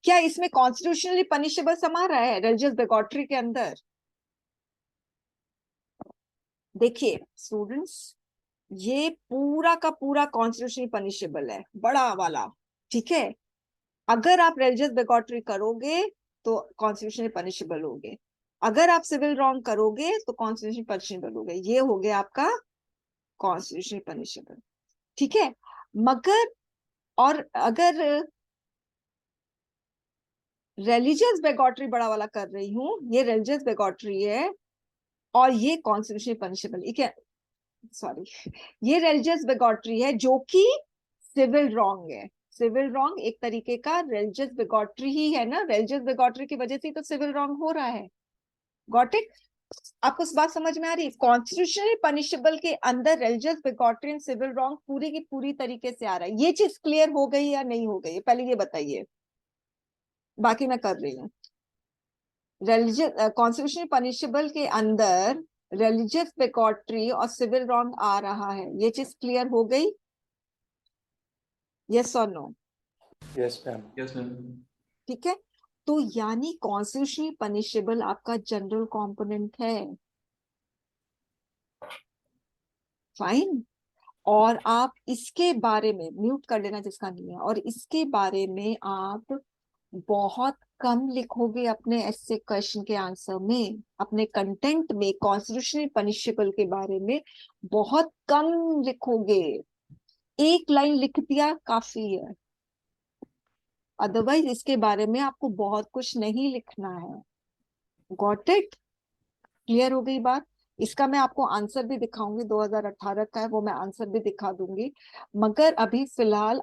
क्या इसमें कॉन्स्टिट्यूशनली पनिशेबल समा रहा है रिलीजियस बिगॉटरी के अंदर? देखिए स्टूडेंट्स, ये पूरा का पूरा कॉन्स्टिट्यूशनली पनिशेबल है, बड़ा वाला, ठीक है। अगर आप रिलीजियस बिगॉटरी करोगे तो कॉन्स्टिट्यूशनली पनिशेबल होगे, अगर आप सिविल रॉन्ग करोगे तो कॉन्स्टिट्यूशनली पनिशेबल होगे। ये हो गया आपका कॉन्स्टिट्यूशनली पनिशेबल, ठीक है। मगर और अगर रिलीजियस बिगॉटरी बड़ा वाला कर रही हूं, ये रिलीजियस बिगॉटरी है और ये कॉन्स्टिट्यूशनली पनिशेबल, सॉरी, ये रिलीजियस बिगॉटरी है जो कि सिविल रॉन्ग है। सिविल रॉन्ग एक तरीके का रिलीजियस बिगॉटरी ही है ना, रिलीजियस बिगॉटरी की वजह से तो सिविल रॉन्ग हो रहा है। Got it? आपको इस बात समझ में आ रही है? कॉन्स्टिट्यूशनली पनिशेबल के अंदर रिलीजियस बिगॉटरी एंड सिविल रॉन्ग पूरी की पूरी तरीके से आ रहा है। ये चीज क्लियर हो गई या नहीं हो गई, पहले ये बताइए, बाकी मैं कर रही हूँ। रिलीजियस कॉन्स्टिट्यूशनली पनिशेबल के अंदर रिलीजियस बिगॉटरी और सिविल रॉन्ग आ रहा है, ये चीज क्लियर हो गई? यस और no? Yes ma'am. Yes ma'am. ठीक है, तो यानी कॉन्स्टिट्यूशनली पनिशेबल आपका जनरल कंपोनेंट है। फाइन। और आप इसके बारे में म्यूट कर लेना जिसका नहीं है, और इसके बारे में आप बहुत कम लिखोगे अपने ऐसे क्वेश्चन के आंसर में, अपने कंटेंट में कॉन्स्टिट्यूशनली पनिशेबल के बारे में बहुत कम लिखोगे। एक लाइन लिख दिया काफी है, अदरवाइज इसके बारे में आपको बहुत कुछ नहीं लिखना है। Got it? क्लियर हो गई बात? इसका मैं आपको आंसर भी दिखाऊंगी, 2018 का है वो, मैं आंसर भी दिखा दूंगी। मगर अभी फिलहाल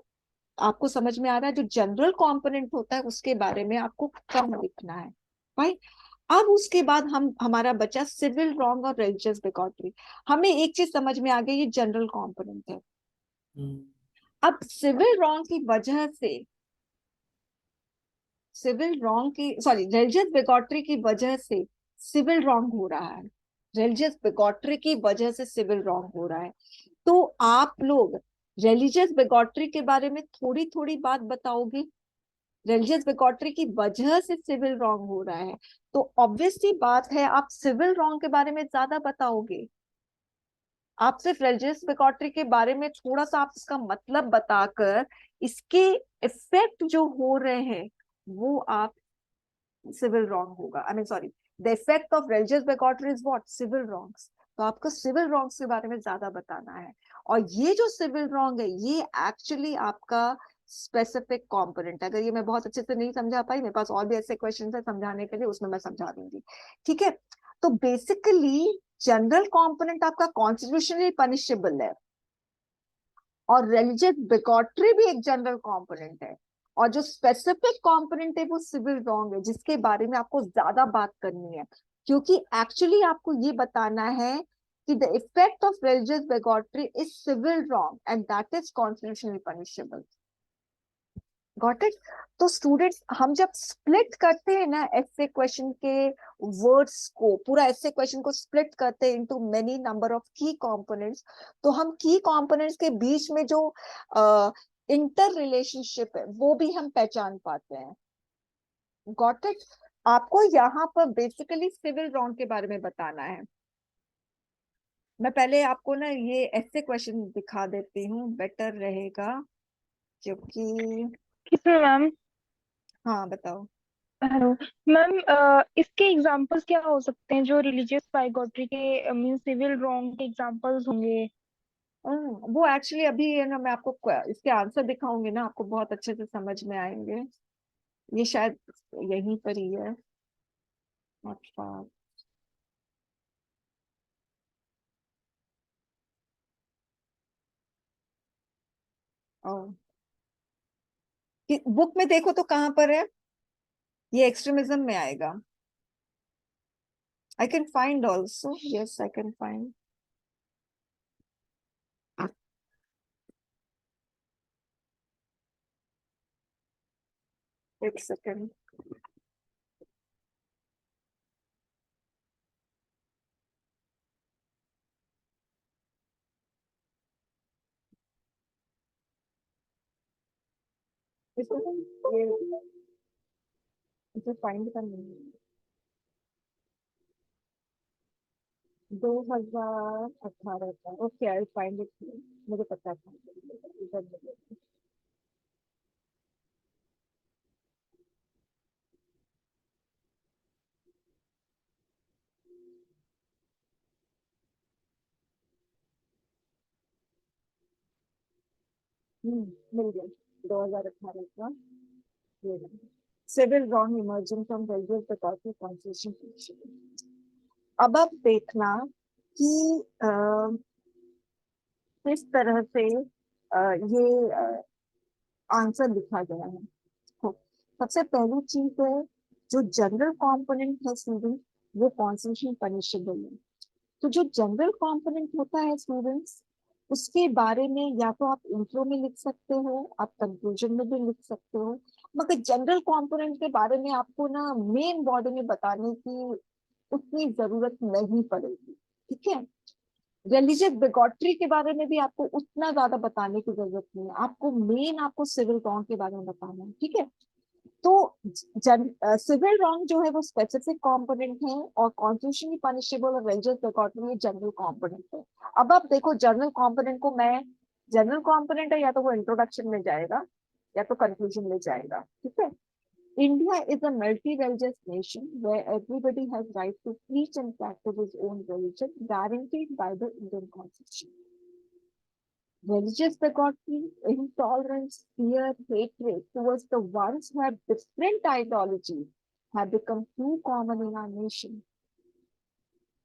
आपको समझ में आ रहा है जो जनरल कंपोनेंट होता है उसके बारे में आपको कम लिखना है। भाई अब उसके बाद हमारा बचा सिविल रॉन्ग और रिलीजियस बिगॉटरी। हमें एक चीज समझ में आ गई, ये जनरल कंपोनेंट है। अब सिविल रॉन्ग की वजह से, सिविल रॉन्ग की, सॉरी, रिलीजियस बिगॉटरी की वजह से सिविल रॉन्ग हो रहा है, रिलीजियस बिगॉटरी की वजह से सिविल रॉन्ग हो रहा है। तो आप लोग रिलीजियस बिगॉटरी के बारे में थोड़ी थोड़ी बात बताओगे, रिलीजियस बिगॉटरी की वजह से सिविल रॉन्ग हो रहा है, तो ऑब्वियसली बात है आप सिविल रॉन्ग के बारे में ज्यादा बताओगे। आप सिर्फ रिलीजियस बिगॉटरी के बारे में थोड़ा सा आप इसका मतलब बताकर इसके इफेक्ट जो हो रहे हैं वो आप सिविल रॉन्ग होगा, I mean sorry, the effect of religious bigotry is what, civil wrongs. तो आपको सिविल रॉन्ग्स के बारे में ज्यादा बताना है, और ये जो सिविल रॉन्ग है ये एक्चुअली आपका स्पेसिफिक कंपोनेंट है। अगर ये मैं बहुत अच्छे से नहीं समझा पाई, मेरे पास और भी ऐसे क्वेश्चन है समझाने के लिए, उसमें मैं समझा दूंगी, ठीक है। तो बेसिकली जनरल कंपोनेंट आपका कॉन्स्टिट्यूशनली पनिशेबल है, और रिलीजियस बिगॉटरी भी एक जनरल कंपोनेंट है, और जो स्पेसिफिक कंपोनेंट है वो सिविल रॉन्ग है, जिसके बारे में आपको ज्यादा बात करनी है, क्योंकि एक्चुअली आपको ये बताना है कि the effect of religious bigotry is civil wrong and that is constitutionally punishable. Got it. तो स्टूडेंट्स, हम जब स्प्लिट करते हैं ना ऐसे क्वेश्चन के वर्ड्स को, पूरा ऐसे क्वेश्चन को स्प्लिट करते हैं इनटू मेनी नंबर ऑफ की कंपोनेंट्स, तो हम की कंपोनेंट्स के बीच में जो इंटर रिलेशनशिप है वो भी हम पहचान पाते हैं। Got it. आपको यहाँ पर बेसिकली सिविल रॉन्ग के बारे में बताना है। मैं पहले आपको ना ये ऐसे क्वेश्चन दिखा देती हूँ, बेटर रहेगा, क्योंकि किसमें मैम? हाँ बताओ। हेलो मैम, इसके एग्जांपल्स क्या हो सकते हैं जो रिलीजियस बाइगॉटरी के मीन सिविल रॉन्ग के एग्जांपल्स होंगे? वो एक्चुअली अभी है ना, मैं आपको इसके आंसर दिखाऊंगी ना, आपको बहुत अच्छे से समझ में आएंगे। ये शायद यहीं पर ही है। अच्छा, बुक में देखो तो कहाँ पर है, ये एक्सट्रीमिज्म में आएगा। I can find also, yes I can find. एक सेकेंड। ये इसे फाइंड करना है। 2018 का, ओके आई फाइंड इट, मुझे पता था। मिल गया, 2018 का ये civil wrong emerging from religious bigotry constitution. अब आप देखना कि किस तरह से ये आंसर लिखा गया है। तो सबसे पहली चीज है, जो जनरल कंपोनेंट है स्टूडेंट, वो कॉन्स्टिट्यूशन पनिशेबल है। तो जो जनरल कंपोनेंट होता है स्टूडेंट्स, उसके बारे में या तो आप इंट्रो में लिख सकते हो, आप कंक्लूजन में भी लिख सकते हो, मगर जनरल कंपोनेंट के बारे में आपको ना मेन बॉडी में बताने की उतनी जरूरत नहीं पड़ेगी, ठीक है। रिलीजियस बिगॉटरी के बारे में भी आपको उतना ज्यादा बताने की जरूरत नहीं है, आपको मेन आपको सिविल रॉन्ग के बारे में बताना है, ठीक है। तो सिविल रॉन्ग जो है वो स्पेसिफिक कंपोनेंट है, और कॉन्स्टिट्यूशनली पनिशेबल और रिलीजियस बिगॉटरी जनरल कंपोनेंट है। अब आप देखो जनरल कंपोनेंट को, मैं जनरल कंपोनेंट है या तो वो इंट्रोडक्शन में जाएगा या तो कंक्लूजन में जाएगा, ठीक है। India is a multi-religious nation where everybody has right to preach and practice his own religion, guaranteed by the Indian Constitution. Religious bigotry, intolerance, fear, hatred towards the ones who have different ideologies have become too common in our nation.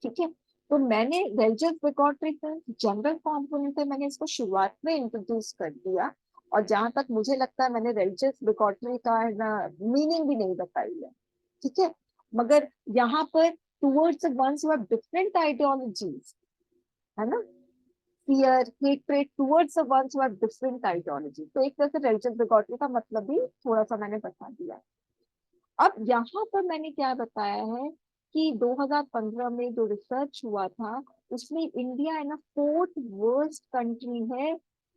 ठीक है। तो मैंने रिलीजियस बिगॉटरी का जनरल कॉम्पोनेंट है, मैंने इसको शुरुआत में इंट्रोड्यूस कर दिया, और जहां तक मुझे लगता है मैंने रिलीजियस बिगॉटरी का मीनिंग भी नहीं बताई है, ठीक है। मगर यहाँ पर towards ones who have different ideologies, है ना, fear, hatred towards the ones who have different ideology, तो एक तरह से रिलीजियस बिगॉटरी का मतलब भी थोड़ा सा मैंने बता दिया। अब यहाँ पर मैंने क्या बताया है कि 2015 में जो रिसर्च हुआ था उसमें इंडिया है ना 4th वर्स्ट कंट्री है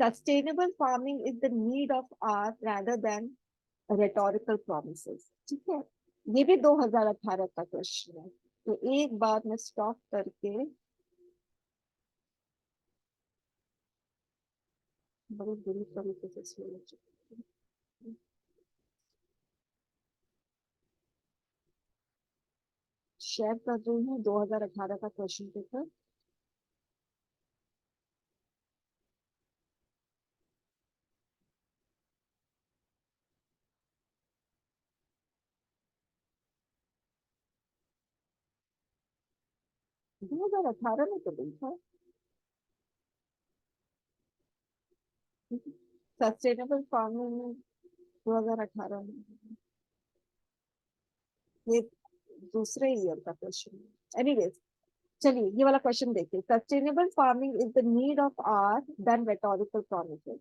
Sustainable farming is the need of our rather than rhetorical promises. ठीक है, ये भी 2018 का क्वेश्चन है। तो एक बार मैं स्टॉप करके बड़ी बुरी तरीके से सोच शेयर कर रही हूँ 2018 का क्वेश्चन पेपर। दो हजार अठारह में तो देखा सस्टेनेबल फार्मिंग में 2018 में, ये दूसरे ईयर का क्वेश्चन है। एनीवेज, चलिए ये वाला क्वेश्चन देखिए। Sustainable farming is the need of hour then rhetorical promises.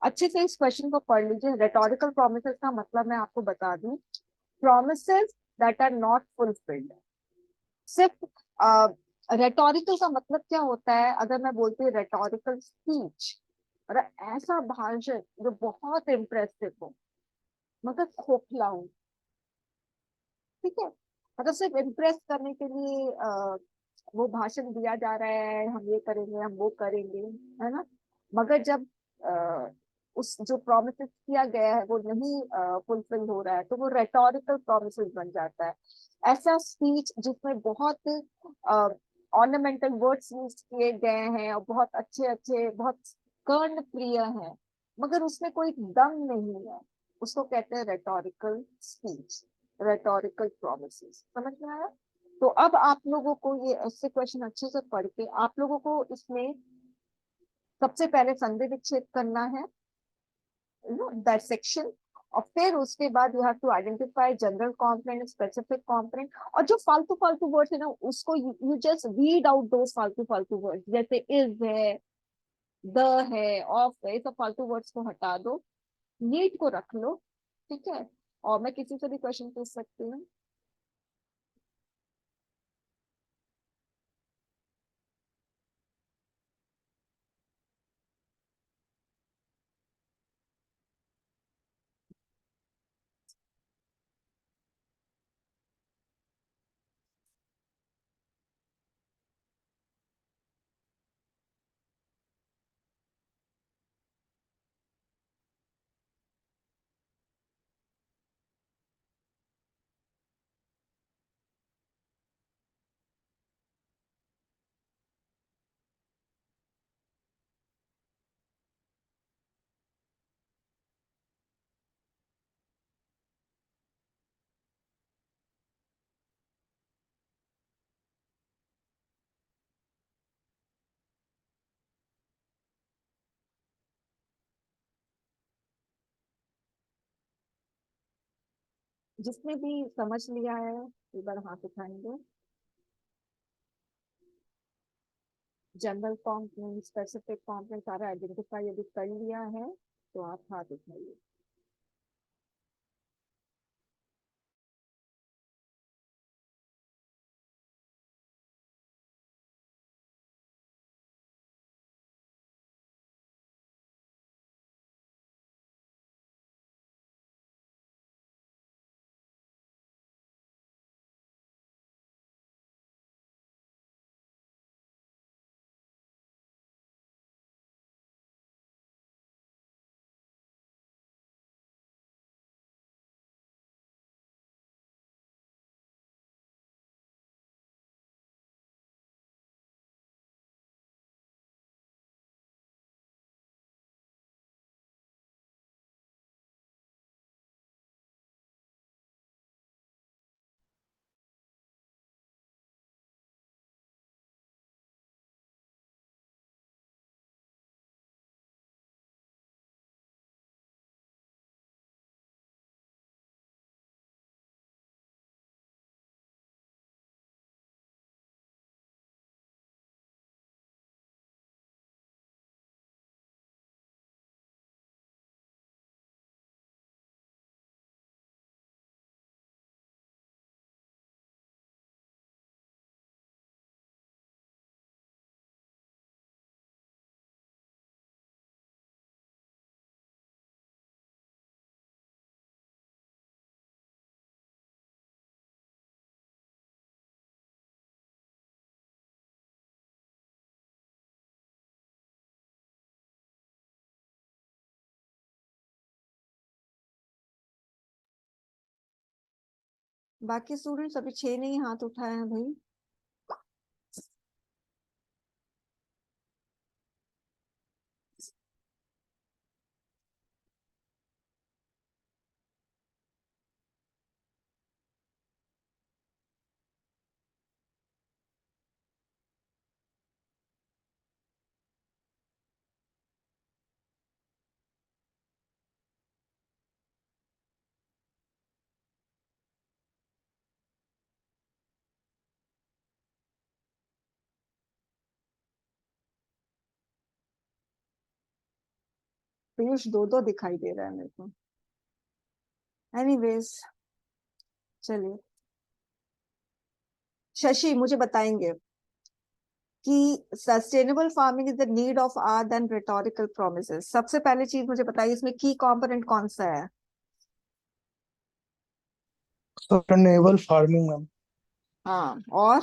अच्छे से इस क्वेश्चन को पढ़ लीजिए। रेटोरिकल प्रोमिसेस का मतलब मैं आपको बता दूं, promises that are not fulfilled. सिर्फ रेटोरिकल का मतलब क्या होता है? अगर मैं बोलती हूँ रेटोरिकल स्पीच, और ऐसा भाषण जो बहुत इम्प्रेसिव हो मगर खोखला हो, ठीक है, मतलब सिर्फ इम्प्रेस करने के लिए वो भाषण दिया जा रहा है, हम ये करेंगे, हम वो करेंगे, है ना, मगर जब उस जो प्रोमिस किया गया है वो नहीं फुलफिल हो रहा है, तो वो रेटोरिकल प्रोमिस बन जाता है। ऐसा स्पीच जिसमें बहुत ऑर्नामेंटल वर्ड्स यूज किए गए हैं और बहुत अच्छे अच्छे, बहुत कर्ण प्रिय हैं, मगर उसमें कोई दम नहीं है, उसको कहते हैं रेटोरिकल स्पीच, रेटोरिकल प्रोमिसेस। समझ में आया? तो अब आप लोगों को ये ऐसे क्वेश्चन अच्छे से पढ़ के आप लोगों को इसमें सबसे पहले संधि विच्छेद करना है, दैट सेक्शन, और फिर उसके बाद you have to identify general component, specific component, और जो फालतू फालतू वर्ड्स है ना उसको you just read out those फालतू फालतू वर्ड्स, जैसे इज है, द है, ऑफ है, ये सब फालतू वर्ड्स को हटा दो, नीट को रख लो, ठीक है। और मैं किसी से भी क्वेश्चन पूछ सकती हूँ। जिसने भी समझ लिया है एक बार हाथ उठाएंगे। जनरल कंपोनेंट, स्पेसिफिक कंपोनेंट सारा आइडेंटिफाई यदि कर लिया है तो आप हाथ उठाइए। बाकी स्टूडेंट्स अभी 6 नहीं हाथ उठाए हैं भाई। पीयूष दो दो दिखाई दे रहा है मेरे को। एनीवेज चलिए, शशि मुझे बताएंगे कि sustainable farming is the need of hour then rhetorical promises. सबसे पहले चीज मुझे बताइए, इसमें की कंपोनेंट कौन सा है? Sustainable farming ma'am. हाँ, और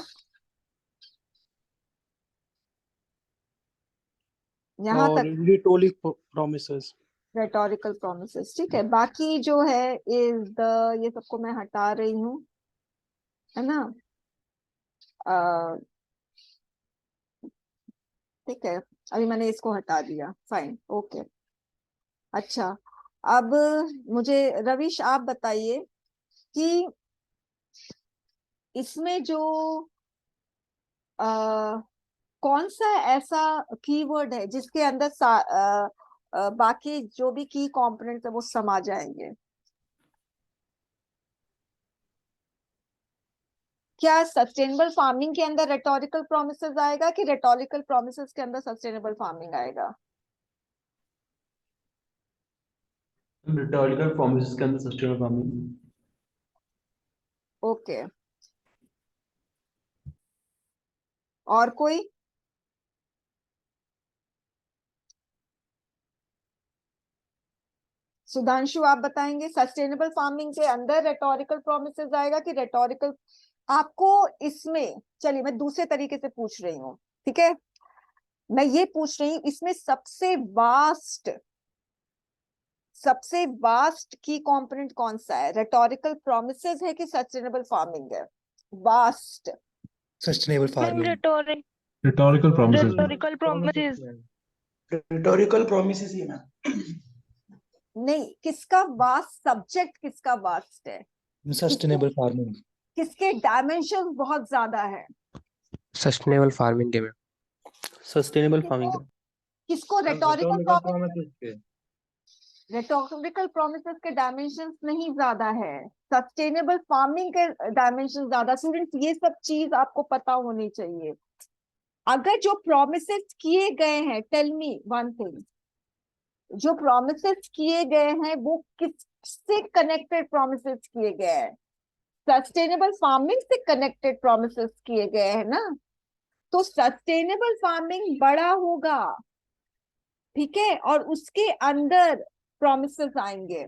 यहाँ और तक रिटोरिक प्रोमिसेस। रेटोरिकल प्रोमिसेस, ठीक है। बाकी जो है इज द, ये सबको मैं हटा रही हूँ, है ना? ठीक है, अभी मैंने इसको हटा दिया, फाइन, ओके। अच्छा, अब मुझे रविश आप बताइए कि इसमें जो आ, कौन सा ऐसा कीवर्ड है जिसके अंदर बाकी जो भी की कंपोनेंट्स है वो समा जाएंगे? क्या सस्टेनेबल फार्मिंग के अंदर रेटोरिकल प्रोमिसेस आएगा कि रेटोरिकल प्रोमिसेस के अंदर सस्टेनेबल फार्मिंग आएगा? रिटोरिकल प्रोमिसेस के अंदर सस्टेनेबल फार्मिंग। ओके, और कोई? सुधांशु आप बताएंगे, सस्टेनेबल फार्मिंग के अंदर रेटोरिकल प्रोमिसेस आएगा कि रेटोरिकल? आपको इसमें, चलिए मैं दूसरे तरीके से पूछ रही हूँ, ठीक है? मैं ये पूछ रही हूँ, इसमें सबसे वास्ट की कंपोनेंट कौन सा है? रेटोरिकल प्रोमिसेस है कि सस्टेनेबल फार्मिंग है? Vast sustainable ma'am farming. Rhetorical promises ma'am. Rhetorical promises. Rhetorical promises ही मैम। नहीं, किसका वास्ट, सब्जेक्ट किसका वास्ट है? Sustainable farming. किसके डायमेंशन बहुत ज्यादा है? सस्टेनेबल फार्मिंग के में। सस्टेनेबल फार्मिंग किसको किसको रेटोरिकल प्रोमिसेस के रेटोरिकल प्रोमिसेस के डायमेंशंस नहीं ज्यादा है, सस्टेनेबल फार्मिंग के डायमेंशन ज्यादा। स्टूडेंट्स ये सब चीज आपको पता होनी चाहिए। अगर जो प्रोमिसेस किए गए हैं, टेल मी वन थिंग, जो प्रोमिसेस किए गए हैं वो किससे कनेक्टेड प्रोमिसेस किए गए हैं? सस्टेनेबल फार्मिंग से कनेक्टेड प्रोमिसेस किए गए हैं ना? तो सस्टेनेबल फार्मिंग बड़ा होगा, ठीक है, और उसके अंदर प्रोमिसेस आएंगे।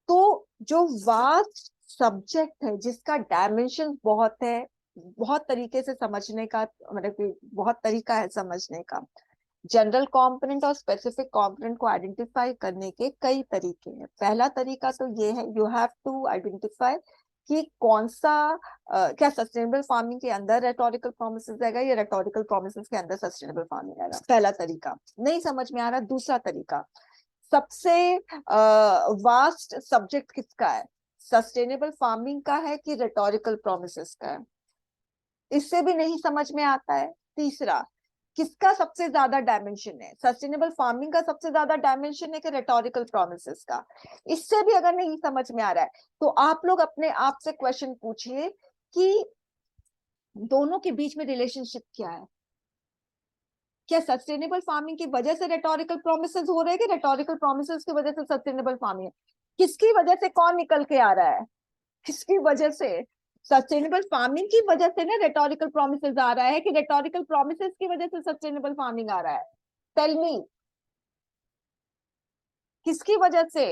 तो जो वास्ट सब्जेक्ट है जिसका डायमेंशन बहुत है, बहुत तरीके से समझने का, मतलब कि बहुत तरीका है समझने का। जनरल कंपोनेंट और स्पेसिफिक कंपोनेंट को आइडेंटिफाई करने के कई तरीके हैं। पहला तरीका तो ये है, यू हैव टू आइडेंटिफाई कि कौन सा क्या सस्टेनेबल फार्मिंग के अंदर रेटोरिकल प्रोमिसेस आएगा या रेटोरिकल प्रोमिसेस के अंदर सस्टेनेबल फार्मिंग आएगा। पहला तरीका नहीं समझ में आ रहा। दूसरा तरीका, सबसे वास्ट सब्जेक्ट किसका है, सस्टेनेबल फार्मिंग का है कि रेटोरिकल प्रोमिसेस का है? इससे भी नहीं समझ में आता है। तीसरा, किसका सबसे ज्यादा डायमेंशन है, सस्टेनेबल फार्मिंग का सबसे ज्यादा डायमेंशन है कि रेटोरिकल प्रोमिसेस का? इससे भी अगर नहीं समझ में आ रहा है तो आप लोग अपने आप से क्वेश्चन पूछिए कि दोनों के बीच में रिलेशनशिप क्या है? क्या सस्टेनेबल फार्मिंग की वजह से रेटोरिकल प्रोमिसेस हो रहे हैं कि रेटोरिकल प्रोमिसेस की वजह से सस्टेनेबल फार्मिंग? किसकी वजह से कौन निकल के आ रहा है? किसकी वजह से? सस्टेनेबल फार्मिंग की वजह से ना रेटोरिकल प्रोमिसेस आ रहा है कि रेटोरिकल प्रोमिसेस की वजह से सस्टेनेबल फार्मिंग आ रहा है? टेल मी, किसकी वजह से?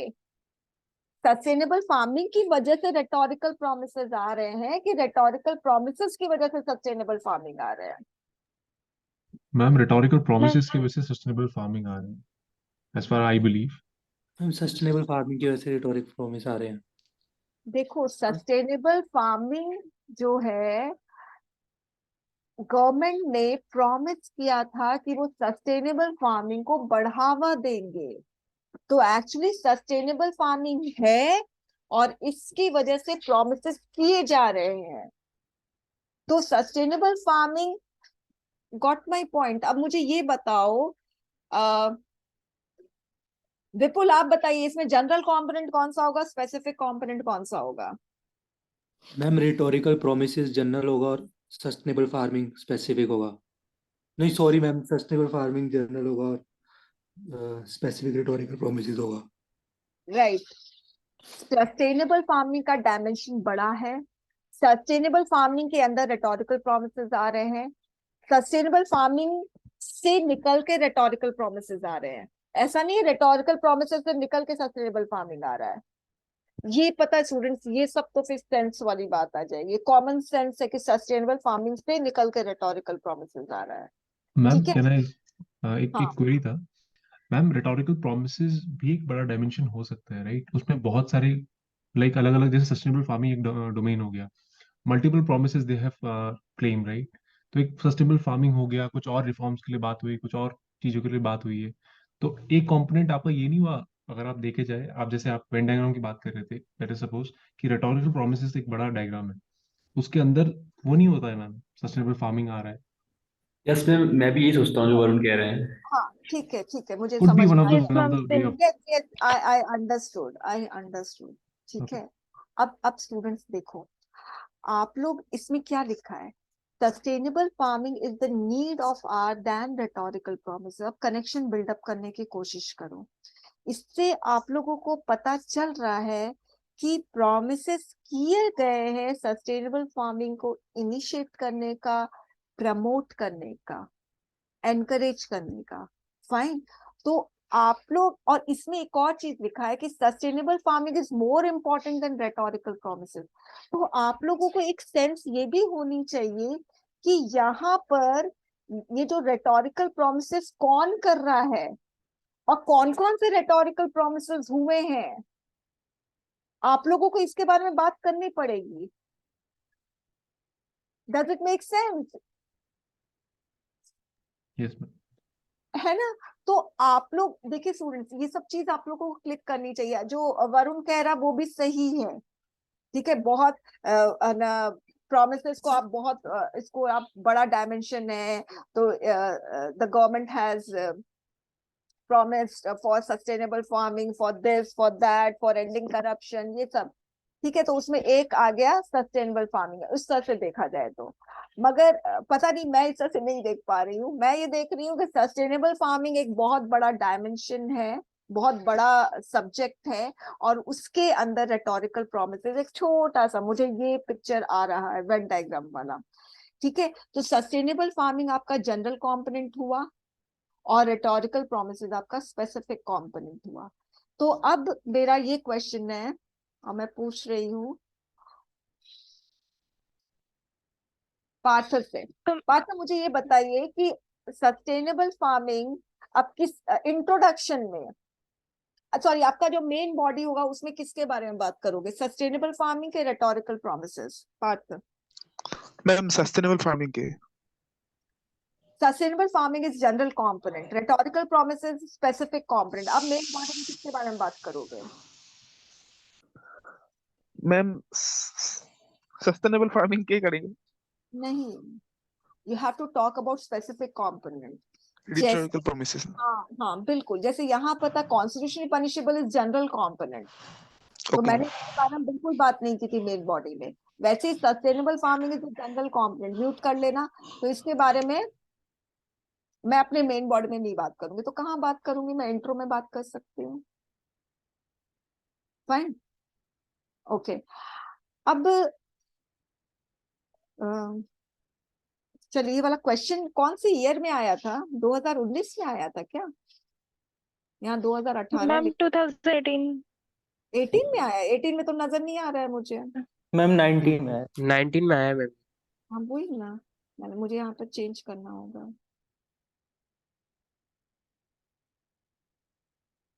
सस्टेनेबल फार्मिंग की वजह से रेटोरिकल प्रोमिसेस आ रहे हैं कि रेटोरिकल प्रोमिसेस की वजह से सस्टेनेबल फार्मिंग आ रहे हैं? मैम रिटोरिकल प्रोमिसेस की वजह से सस्टेनेबल फार्मिंग आ रहे हैं, एज फार आई बिलीव। हम सस्टेनेबल फार्मिंग की वजह से रिटोरिक प्रोमिस आ रहे हैं। देखो सस्टेनेबल फार्मिंग जो है, गवर्नमेंट ने प्रॉमिस किया था कि वो सस्टेनेबल फार्मिंग को बढ़ावा देंगे, तो एक्चुअली सस्टेनेबल फार्मिंग है और इसकी वजह से प्रॉमिसेस किए जा रहे हैं। तो sustainable farming, got my point. अब मुझे ये बताओ, विपुल आप बताइए, इसमें जनरल कंपोनेंट कौन सा होगा, स्पेसिफिक कंपोनेंट कौन सा होगा? मैम रिटोरिकल प्रोमिसेस जनरल होगा और सस्टेनेबल फार्मिंग स्पेसिफिक होगा। नहीं sorry ma'am, sustainable farming general होगा और स्पेसिफिक रिटोरिकल प्रोमिसेस होगा। राइट, सस्टेनेबल फार्मिंग का डायमेंशन बड़ा है। सस्टेनेबल फार्मिंग के अंदर रेटोरिकल प्रोमिसेस आ रहे हैं, सस्टेनेबल फार्मिंग से निकल के रेटोरिकल प्रोमिसेस आ रहे हैं। ऐसा नहीं है रेटोरिकल प्रोमिसेस से निकल के सस्टेनेबल फार्मिंग आ रहा है। ये पता है स्टूडेंट्स, ये सब तो फिर सेंस वाली बात आ जाएगी। ये कॉमन सेंस है कि सस्टेनेबल फार्मिंग से निकल के रेटोरिकल प्रोमिसेस आ रहा है। मैम ठीक है, कैन आई एक हाँ क्वेरी था। मैम रिटोरिकल प्रोमिसेस भी एक बड़ा डायमेंशन हो सकता है राइट? उसमें बहुत सारे लाइक अलग अलग, जैसे सस्टेनेबल फार्मिंग एक डोमेन हो गया, multiple promises they have claim right? तो एक सस्टेनेबल फार्मिंग हो गया, कुछ और रिफॉर्म्स के लिए बात हुई, कुछ और चीजों के लिए बात हुई है। तो एक कंपोनेंट आपका ये नहीं हुआ, अगर आप देखे जाए, आप जैसे आप वेन डायग्राम की बात कर रहे थे, लेट अस सपोज कि रिटोरिकल प्रोमिसेस एक बड़ा डायग्राम है, उसके अंदर वो नहीं होता है मैम, सस्टेनेबल फार्मिंग आ रहा है। यस मैम, मैं भी यही सोचता हूँ जो वरुण कह रहे हैं। हाँ, ठीक है ठीक है, मुझे कुड बी समझ वन में ऑफ आया। The yes one of ma'am the way same. Of. Yes yes, I understood. ठीक ओके। है। अब स्टूडेंट्स देखो, आप लोग इसमें क्या लिखा है, sustainable farming is the need of hour then rhetorical promise. अब कनेक्शन बिल्डअप करने की कोशिश करो। इससे आप लोगों को पता चल रहा है कि प्रॉमिसेस किए गए हैं सस्टेनेबल फार्मिंग को इनिशिएट करने का, प्रमोट करने का, एनकरेज करने का। फाइन। तो आप लोग, और इसमें एक और चीज लिखा है कि sustainable farming is more important then rhetorical promises. तो आप लोगों को एक सेंस ये भी होनी चाहिए कि यहाँ पर ये जो रेटोरिकल प्रोमिसेस कौन कर रहा है और कौन कौन से रेटोरिकल प्रोमिसेस हुए हैं, आप लोगों को इसके बारे में बात करनी पड़ेगी। Does it make sense? Yes ma'am. है ना? तो आप लोग देखिए स्टूडेंट्स, ये सब चीज आप लोगों को क्लिक करनी चाहिए। जो वरुण कह रहा वो भी सही है, ठीक है। बहुत प्रोमिसेस को आप बहुत इसको आप बड़ा डायमेंशन है, तो the government has promised for sustainable farming, for this, for that, for ending corruption, ये सब ठीक है। तो उसमें एक आ गया सस्टेनेबल फार्मिंग, उस तरह से देखा जाए तो। मगर पता नहीं, मैं इस तरह से नहीं देख पा रही हूँ। मैं ये देख रही हूँ कि सस्टेनेबल फार्मिंग एक बहुत बड़ा डायमेंशन है, बहुत बड़ा सब्जेक्ट है, और उसके अंदर रेटोरिकल प्रोमिसेस एक छोटा सा, मुझे ये पिक्चर आ रहा है वेन डायग्राम वाला। ठीक है, तो सस्टेनेबल फार्मिंग आपका जनरल कॉम्पोनेंट हुआ और रेटोरिकल प्रोमिसेस आपका स्पेसिफिक कंपोनेंट हुआ। तो अब मेरा ये क्वेश्चन है और मैं पूछ रही हूँ पार्थ से। पार्थ, मुझे ये बताइए कि सस्टेनेबल फार्मिंग अब किस इंट्रोडक्शन में, सॉरी, आपका जो मेन बॉडी होगा उसमें किसके बारे में बात करोगे, सस्टेनेबल फार्मिंग के rhetorical promises? Parth. Ma'am sustainable farming के। Sustainable farming is general component, rhetorical promises specific component. अब मेन बॉडी में किसके बारे में बात करोगे? मैम सस्टेनेबल फार्मिंग के करेंगे। नहीं, you have to talk about specific component. Rhetorical promises. हाँ हाँ बिल्कुल, जैसे यहाँ पता constitutionally punishable is general component, तो ओके मैंने इसके बारे में बिल्कुल बात नहीं की थी मेन बॉडी में। वैसे ही sustainable farming is general component, mute कर लेना। तो इसके बारे में मैं अपने मेन बॉडी में नहीं बात करूंगी, तो कहाँ बात करूंगी? मैं इंट्रो में बात कर सकती हूँ। Fine, okay. अब चलिए, ये वाला क्वेश्चन कौन सी ईयर में आया था? 2019 में आया था क्या? यहाँ 2018 मैम 2018। 18 में आया? 18 में तो नजर नहीं आ रहा है मुझे। मैम 19 में है। 19 में आया मैम। हाँ वही ना, मैंने, मुझे यहाँ पर चेंज करना होगा।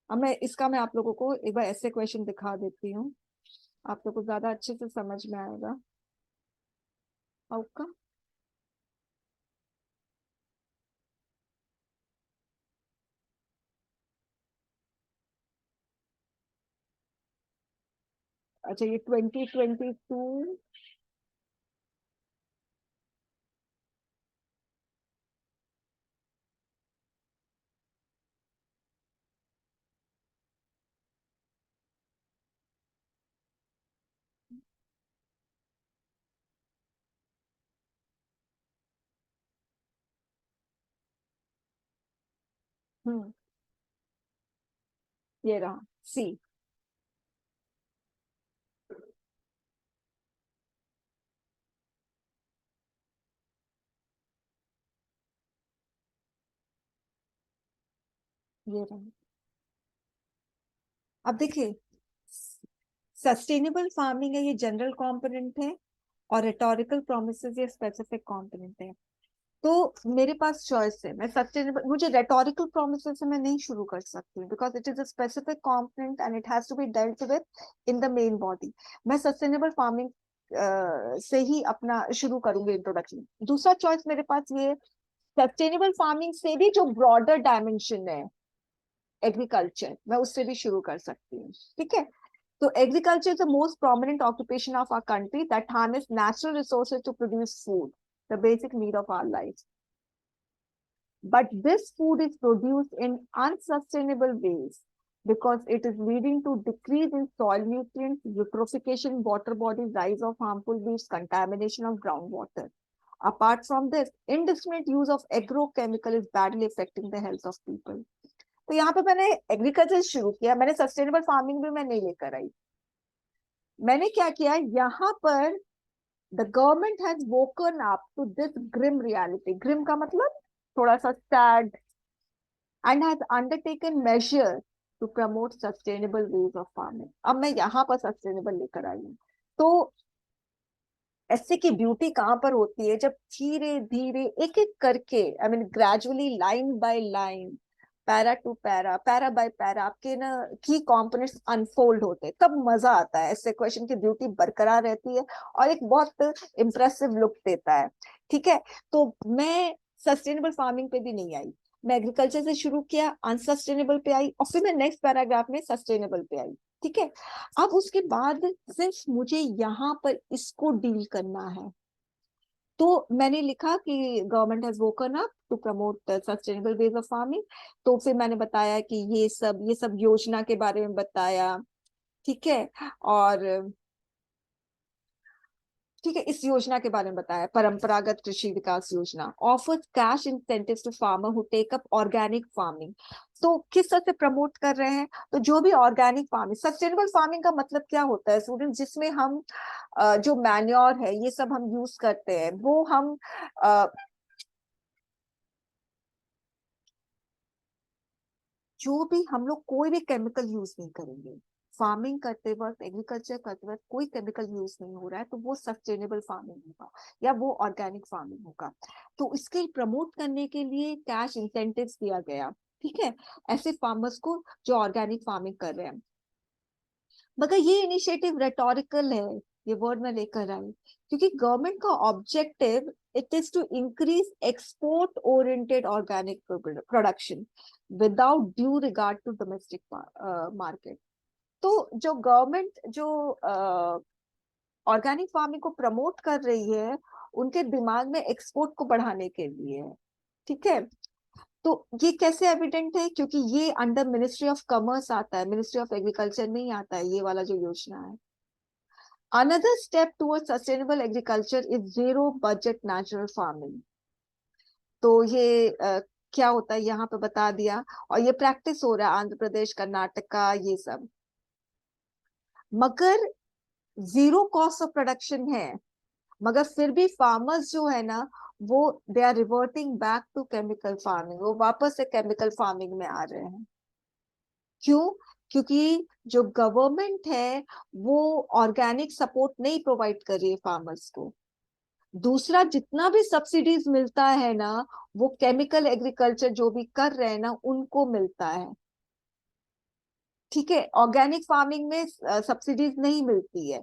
अब मैं आप लोगों को एक बार ऐसे क्वेश्चन दिखा देती हूँ। आप लोग को ज्यादा अच्छे से समझ में आएगा आउटकम। अच्छा, ये 2022 ये रहा सी। ये रहा। अब देखिए, सस्टेनेबल फार्मिंग है, ये जनरल कंपोनेंट है, और रेटोरिकल प्रोमिसेस ये स्पेसिफिक कंपोनेंट है। तो मेरे पास चॉइस है, मैं सस्टेनेबल, मुझे रेटोरिकल प्रोमिसेस से मैं नहीं शुरू कर सकती because it is a specific component and it has to be dealt with in the main body. मैं सस्टेनेबल फार्मिंग से ही अपना शुरू करूंगी इंट्रोडक्शन। दूसरा चॉइस मेरे पास ये, सस्टेनेबल फार्मिंग से भी जो ब्रॉडर डायमेंशन है एग्रीकल्चर, मैं उससे भी शुरू कर सकती हूँ। ठीक है, so agriculture is the most prominent occupation of our country that harness natural resources to produce food, the basic need of our lives. But this food is produced in unsustainable ways because it is leading to decrease in soil nutrients, eutrophication, water bodies, rise of harmful weeds, contamination of groundwater. Apart from this, indiscriminate use of agrochemical is badly affecting the health of people. तो यहाँ पे मैंने एग्रीकल्चर शुरू किया, मैंने सस्टेनेबल फार्मिंग भी मैं नहीं लेकर आई। मैंने क्या किया, यहाँ पर the government has woken up to this grim reality, grim का मतलब थोड़ा सा sad, and has undertaken measure to promote sustainable ways of farming. अब मैं यहाँ पर सस्टेनेबल लेकर आई हूँ। तो ऐसे की ब्यूटी कहाँ पर होती है, जब धीरे धीरे एक एक करके, I mean gradually, line by line, para to para, para by para, आपके ना की कंपोनेंट्स अनफोल्ड होते हैं, तब मजा आता है। ऐसे क्वेश्चन की ब्यूटी बरकरार रहती है और एक बहुत इम्प्रेसिव लुक देता है। ठीक है, तो मैं सस्टेनेबल फार्मिंग पे भी नहीं आई, मैं एग्रीकल्चर से शुरू किया, अनसस्टेनेबल पे आई, और फिर मैं नेक्स्ट पैराग्राफ में सस्टेनेबल पे आई। ठीक है, अब उसके बाद सिर्फ मुझे यहाँ पर इसको डील करना है, तो मैंने लिखा कि government has woken up to promote sustainable ways of farming. तो फिर मैंने बताया कि ये सब योजना के बारे में बताया। ठीक है, और ठीक है, इस योजना के बारे में बताया, परंपरागत Krishi Vikas Yojana offers cash incentives to farmer who take up organic farming. तो किस तरह से प्रमोट कर रहे हैं, तो जो भी ऑर्गेनिक फार्मिंग, सस्टेनेबल फार्मिंग का मतलब क्या होता है स्टूडेंट, जिसमें हम जो मैन्योर है ये सब हम यूज करते हैं, वो हम जो भी हम लोग कोई भी केमिकल यूज नहीं करेंगे फार्मिंग करते वक्त, एग्रीकल्चर करते वक्त कोई केमिकल यूज नहीं हो रहा है, तो वो सस्टेनेबल फार्मिंग होगा या वो ऑर्गेनिक फार्मिंग होगा। तो इसके प्रमोट करने के लिए कैश इंसेंटिव्स दिया गया, ठीक है, ऐसे फार्मर्स को जो ऑर्गेनिक फार्मिंग कर रहे हैं। मगर ये इनिशिएटिव रेटोरिकल है, ये वर्ड मैं लेकर आई क्योंकि गवर्नमेंट का objective it is to increase export oriented organic production without due regard to domestic market. तो जो गवर्नमेंट जो ऑर्गेनिक फार्मिंग को प्रमोट कर रही है, उनके दिमाग में एक्सपोर्ट को बढ़ाने के लिए है। ठीक है, तो ये कैसे एविडेंट है, क्योंकि ये अंडर मिनिस्ट्री ऑफ कॉमर्स आता है, मिनिस्ट्री ऑफ एग्रीकल्चर नहीं आता है, ये वाला जो योजना है। Another step towards sustainable agriculture is zero budget natural farming. तो ये क्या होता है यहाँ पे बता दिया, और ये प्रैक्टिस हो रहा है आंध्र प्रदेश, कर्नाटका, ये सब। मगर जीरो कॉस्ट ऑफ प्रोडक्शन है, मगर फिर भी फार्मर्स जो है ना, वो they are reverting back to chemical farming, वो वापस से केमिकल फार्मिंग में आ रहे हैं। क्यों? क्योंकि जो गवर्नमेंट है वो ऑर्गेनिक सपोर्ट नहीं प्रोवाइड कर रही है फार्मर्स को। दूसरा, जितना भी सब्सिडीज मिलता है ना, वो केमिकल एग्रीकल्चर जो भी कर रहे हैं ना, उनको मिलता है। ठीक है, ऑर्गेनिक फार्मिंग में सब्सिडीज नहीं मिलती है,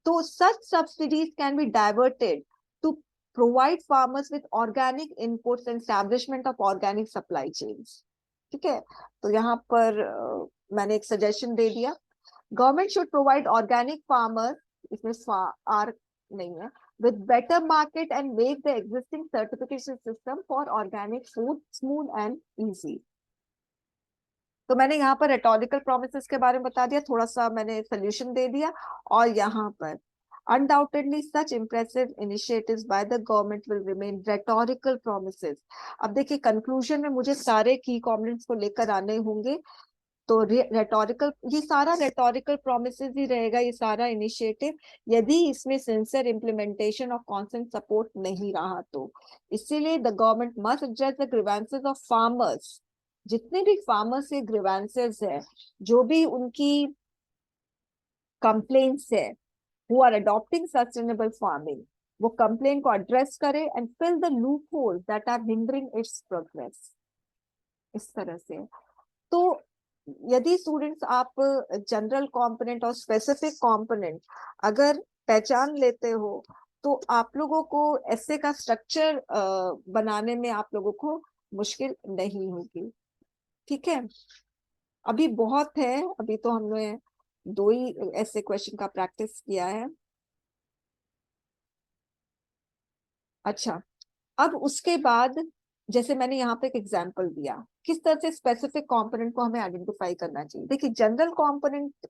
तो such subsidies can be diverted to provide farmers with organic inputs and establishment of organic supply chains. ठीक है, तो यहाँ पर मैंने एक सजेशन दे दिया, government should provide organic farmer, इसमें आर नहीं है, with better market and make the existing certification system for organic food smooth and easy. तो मैंने यहाँ पर रेटोरिकल प्रोमिसेस के बारे में बता दिया, थोड़ा सा मैंने सोल्यूशन दे दिया, और यहाँ पर undoubtedly such impressive initiatives by the government will remain rhetorical promises. अब देखिए कंक्लूजन में मुझे सारे की कॉम्पोनेंट्स को लेकर आने होंगे, तो रेटोरिकल, ये सारा रेटोरिकल प्रोमिसेस ही रहेगा, ये सारा इनिशिएटिव, यदि इसमें सिंसियर इम्प्लीमेंटेशन और कॉन्स्टेंट सपोर्ट नहीं रहा तो। इसीलिए the government must address the grievances of farmers, जितने भी फार्मर्स के ग्रीवेंसेस है, जो भी उनकी कंप्लेंट्स है, who are adopting sustainable farming, वो कंप्लेन को एड्रेस करे and fill the loopholes that are hindering its progress, इस तरह से। तो यदि स्टूडेंट्स आप जनरल कंपोनेंट और स्पेसिफिक कंपोनेंट अगर पहचान लेते हो, तो आप लोगों को ऐसे का स्ट्रक्चर बनाने में आप लोगों को मुश्किल नहीं होगी। ठीक है, अभी बहुत है, अभी तो हमने 2 ही ऐसे क्वेश्चन का प्रैक्टिस किया है। अच्छा, अब उसके बाद जैसे मैंने यहाँ पे एक एग्जांपल दिया, किस तरह से स्पेसिफिक कंपोनेंट को हमें आइडेंटिफाई करना चाहिए। देखिए जनरल कंपोनेंट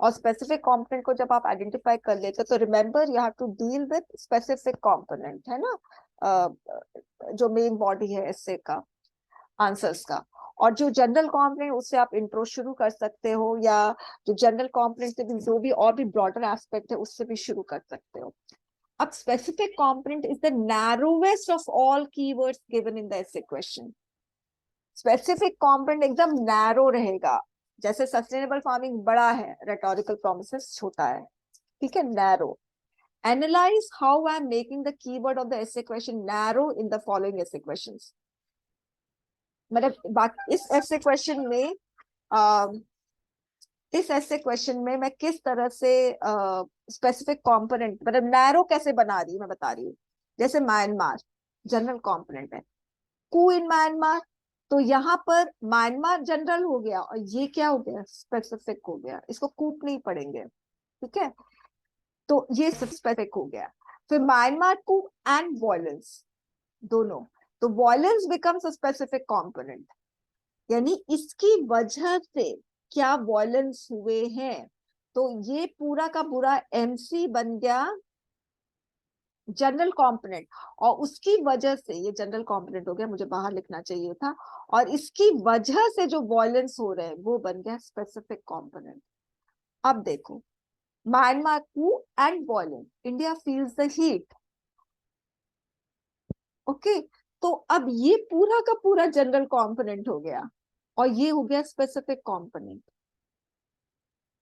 और स्पेसिफिक कंपोनेंट को जब आप आइडेंटिफाई कर लेते हो, तो remember you have to deal with specific component, है ना, जो मेन बॉडी है ऐसे का आंसर्स का। और जो जनरल कंपोनेंट, उससे आप इंट्रो शुरू कर सकते हो, या जो जनरल कंपोनेंट से भी जो भी और भी ब्रॉडर एस्पेक्ट है उससे भी शुरू कर सकते हो। अब specific component is the narrowest of all keywords given in the essay question. Specific component एकदम narrow रहेगा, जैसे sustainable farming बड़ा है, rhetorical promises छोटा है, ठीक है, narrow. Analyze how I am making the keyword of the essay question narrow in the following essay questions. मतलब इस essay question में इस ऐसे क्वेश्चन में मैं किस तरह से स्पेसिफिक कंपोनेंट, मतलब नैरो कैसे बना रही हूँ मैं बता रही हूँ। जैसे म्यांमार जनरल कंपोनेंट है, कू इन म्यांमार, तो यहाँ पर म्यांमार जनरल हो गया और ये क्या हो गया, स्पेसिफिक हो गया, इसको कूप नहीं पढ़ेंगे, ठीक है, तो ये स्पेसिफिक हो गया। फिर म्यांमार कू एंड वॉयलेंस दोनों, तो violence becomes a specific component, यानी इसकी वजह से क्या वॉयलेंस हुए हैं, तो ये पूरा का पूरा एमसी बन गया जनरल कंपोनेंट, और उसकी वजह से ये जनरल कंपोनेंट हो गया, मुझे बाहर लिखना चाहिए था, और इसकी वजह से जो वॉयलेंस हो रहे हैं वो बन गया स्पेसिफिक कंपोनेंट। अब देखो, Myanmar coup and violence, India feels the heat, okay, तो अब ये पूरा का पूरा जनरल कंपोनेंट हो गया, और ये हो गया स्पेसिफिक कंपोनेंट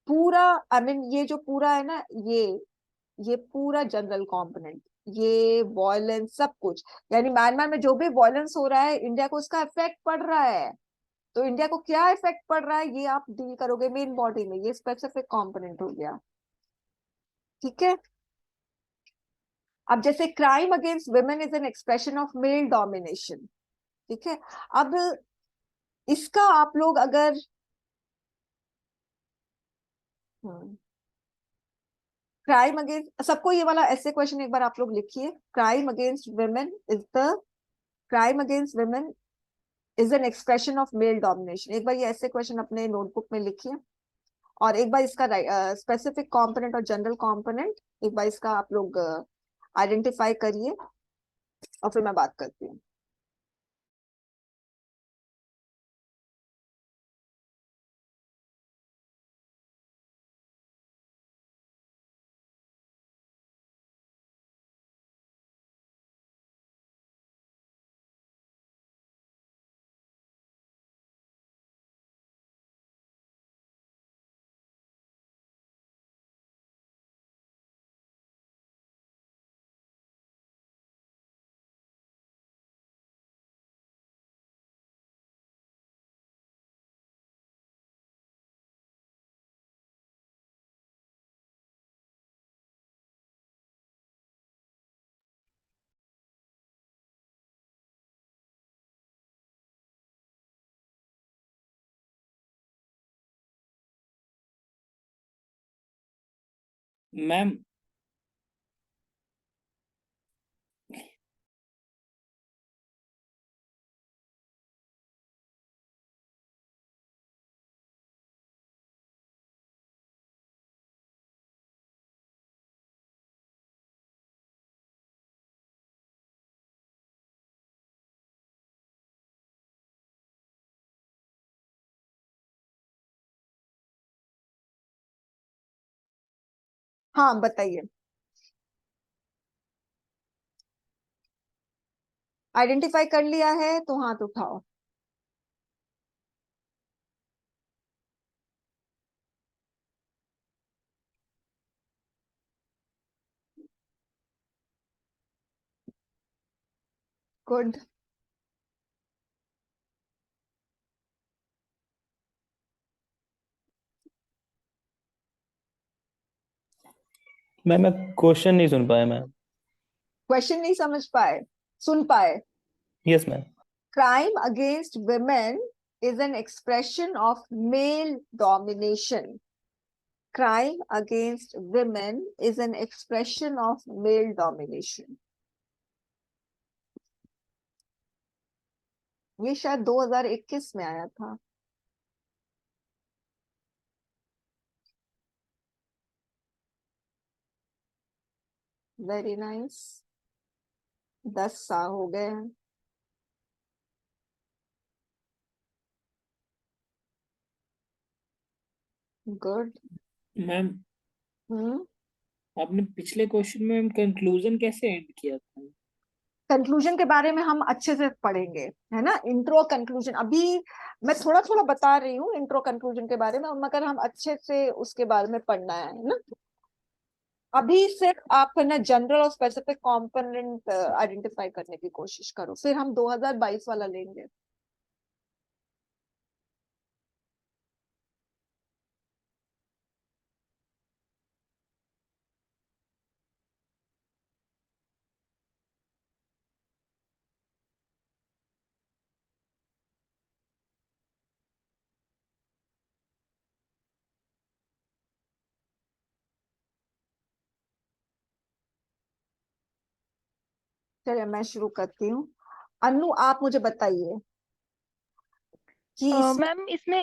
पूरा। आई मीन ये जो पूरा है ना, ये पूरा जनरल कंपोनेंट, ये वॉयलेंस सब कुछ, यानी म्यांमार में जो भी वॉयलेंस हो रहा है, इंडिया को उसका इफेक्ट पड़ रहा है, तो इंडिया को क्या इफेक्ट पड़ रहा है ये आप डील करोगे मेन बॉडी में, ये स्पेसिफिक कंपोनेंट हो गया। ठीक है, अब जैसे crime against women is an expression of male domination, ठीक है, अब इसका आप लोग अगर क्राइम अगेंस्ट, सबको ये वाला ऐसे क्वेश्चन एक बार आप लोग लिखिए, crime against women is the crime against women is an expression of male domination, एक बार ये ऐसे क्वेश्चन अपने नोटबुक में लिखिए, और एक बार इसका स्पेसिफिक कंपोनेंट और जनरल कंपोनेंट एक बार इसका आप लोग आइडेंटिफाई करिए, और फिर मैं बात करती हूँ। मैम हाँ बताइए। आइडेंटिफाई कर लिया है तो हाथ उठाओ। गुड। मैं क्वेश्चन नहीं सुन पाया मैम। क्वेश्चन नहीं समझ पाए, सुन पाए? Yes ma'am. Crime against women is an expression of male domination. Crime against women is an expression of male domination. ये शायद 2021 में आया था। Very nice. 10 साल हो गए हैं। गुड। मैम हम्म। आपने पिछले क्वेश्चन में कंक्लूजन कैसे एंड किया था? कंक्लूजन के बारे में हम अच्छे से पढ़ेंगे, है ना। इंट्रो कंक्लूजन अभी मैं थोड़ा थोड़ा बता रही हूँ इंट्रो कंक्लूजन के बारे में, मगर हम अच्छे से उसके बारे में पढ़ना है ना। अभी सिर्फ आप है ना जनरल और स्पेसिफिक कंपोनेंट आइडेंटिफाई करने की कोशिश करो, फिर हम 2022 वाला लेंगे। चलिए मैं शुरू करती हूँ। अनु आप मुझे बताइए कि मैम इसमें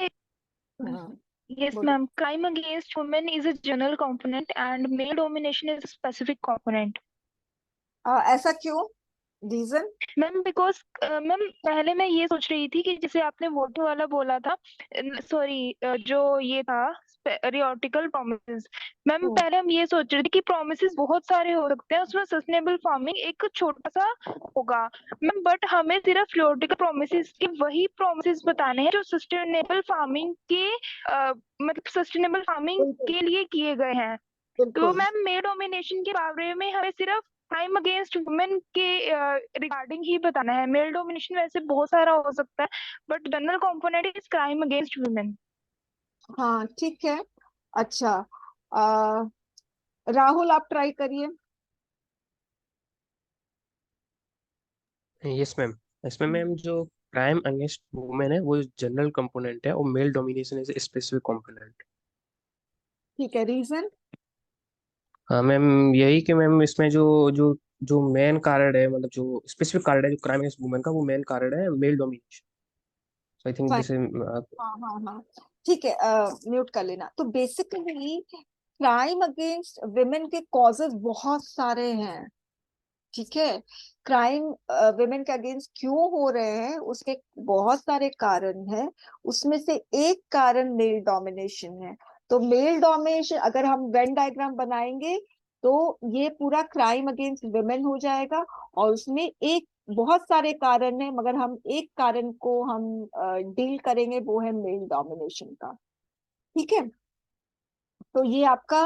हाँ, yes बोलिए। ma'am, crime against women is a general component and male domination is a specific component. ऐसा क्यों? रीजन? मैम बिकॉज मैम पहले मैं ये सोच रही थी कि जैसे आपने वोटिंग वाला बोला था, सॉरी जो ये था रियोटिकल प्रोमिसेस, मैम पहले हम ये सोच रहे थे कि प्रोमिसेस बहुत सारे हो सकते हैं, उसमें सस्टेनेबल फार्मिंग एक छोटा सा होगा मैम, बट हमें सिर्फ रियोटिकल प्रोमिसेस के वही प्रोमिसेस बताने हैं जो सस्टेनेबल फार्मिंग के मतलब सस्टेनेबल फार्मिंग के लिए किए गए हैं। तो बिल्कुल। मैम मेल डोमिनेशन के बारे में हमें सिर्फ क्राइम अगेंस्ट वुमेन के रिगार्डिंग ही बताना है। मेल डोमिनेशन वैसे बहुत सारा हो सकता है, but general component is crime against women. हाँ ठीक है। अच्छा, आ, राहुल आप ट्राई करिए। Yes ma'am. इसमें मैम जो क्राइम अगेंस्ट वुमेन है वो जनरल कंपोनेंट है और male domination is specific component. ठीक है, रीजन? हाँ मैम, यही कि मैम इसमें जो जो जो मेन कारण है, मतलब जो स्पेसिफिक कारण है जो क्राइम अगेंस्ट वुमेन का, वो मेन कारण है male domination. So I think this is. हाँ हाँ हाँ, ठीक है। म्यूट कर लेना। तो बेसिकली क्राइम अगेंस्ट विमेन के कॉजेज बहुत सारे हैं, ठीक है। क्राइम विमेन के अगेंस्ट क्यों हो रहे हैं उसके बहुत सारे कारण हैं, उसमें से एक कारण मेल डोमिनेशन है। तो मेल डोमिनेशन अगर हम वेन डायग्राम बनाएंगे तो ये पूरा क्राइम अगेंस्ट विमेन हो जाएगा, और उसमें एक बहुत सारे कारण हैं मगर हम एक कारण को हम डील करेंगे, वो है मेल डोमिनेशन का। ठीक है, तो ये आपका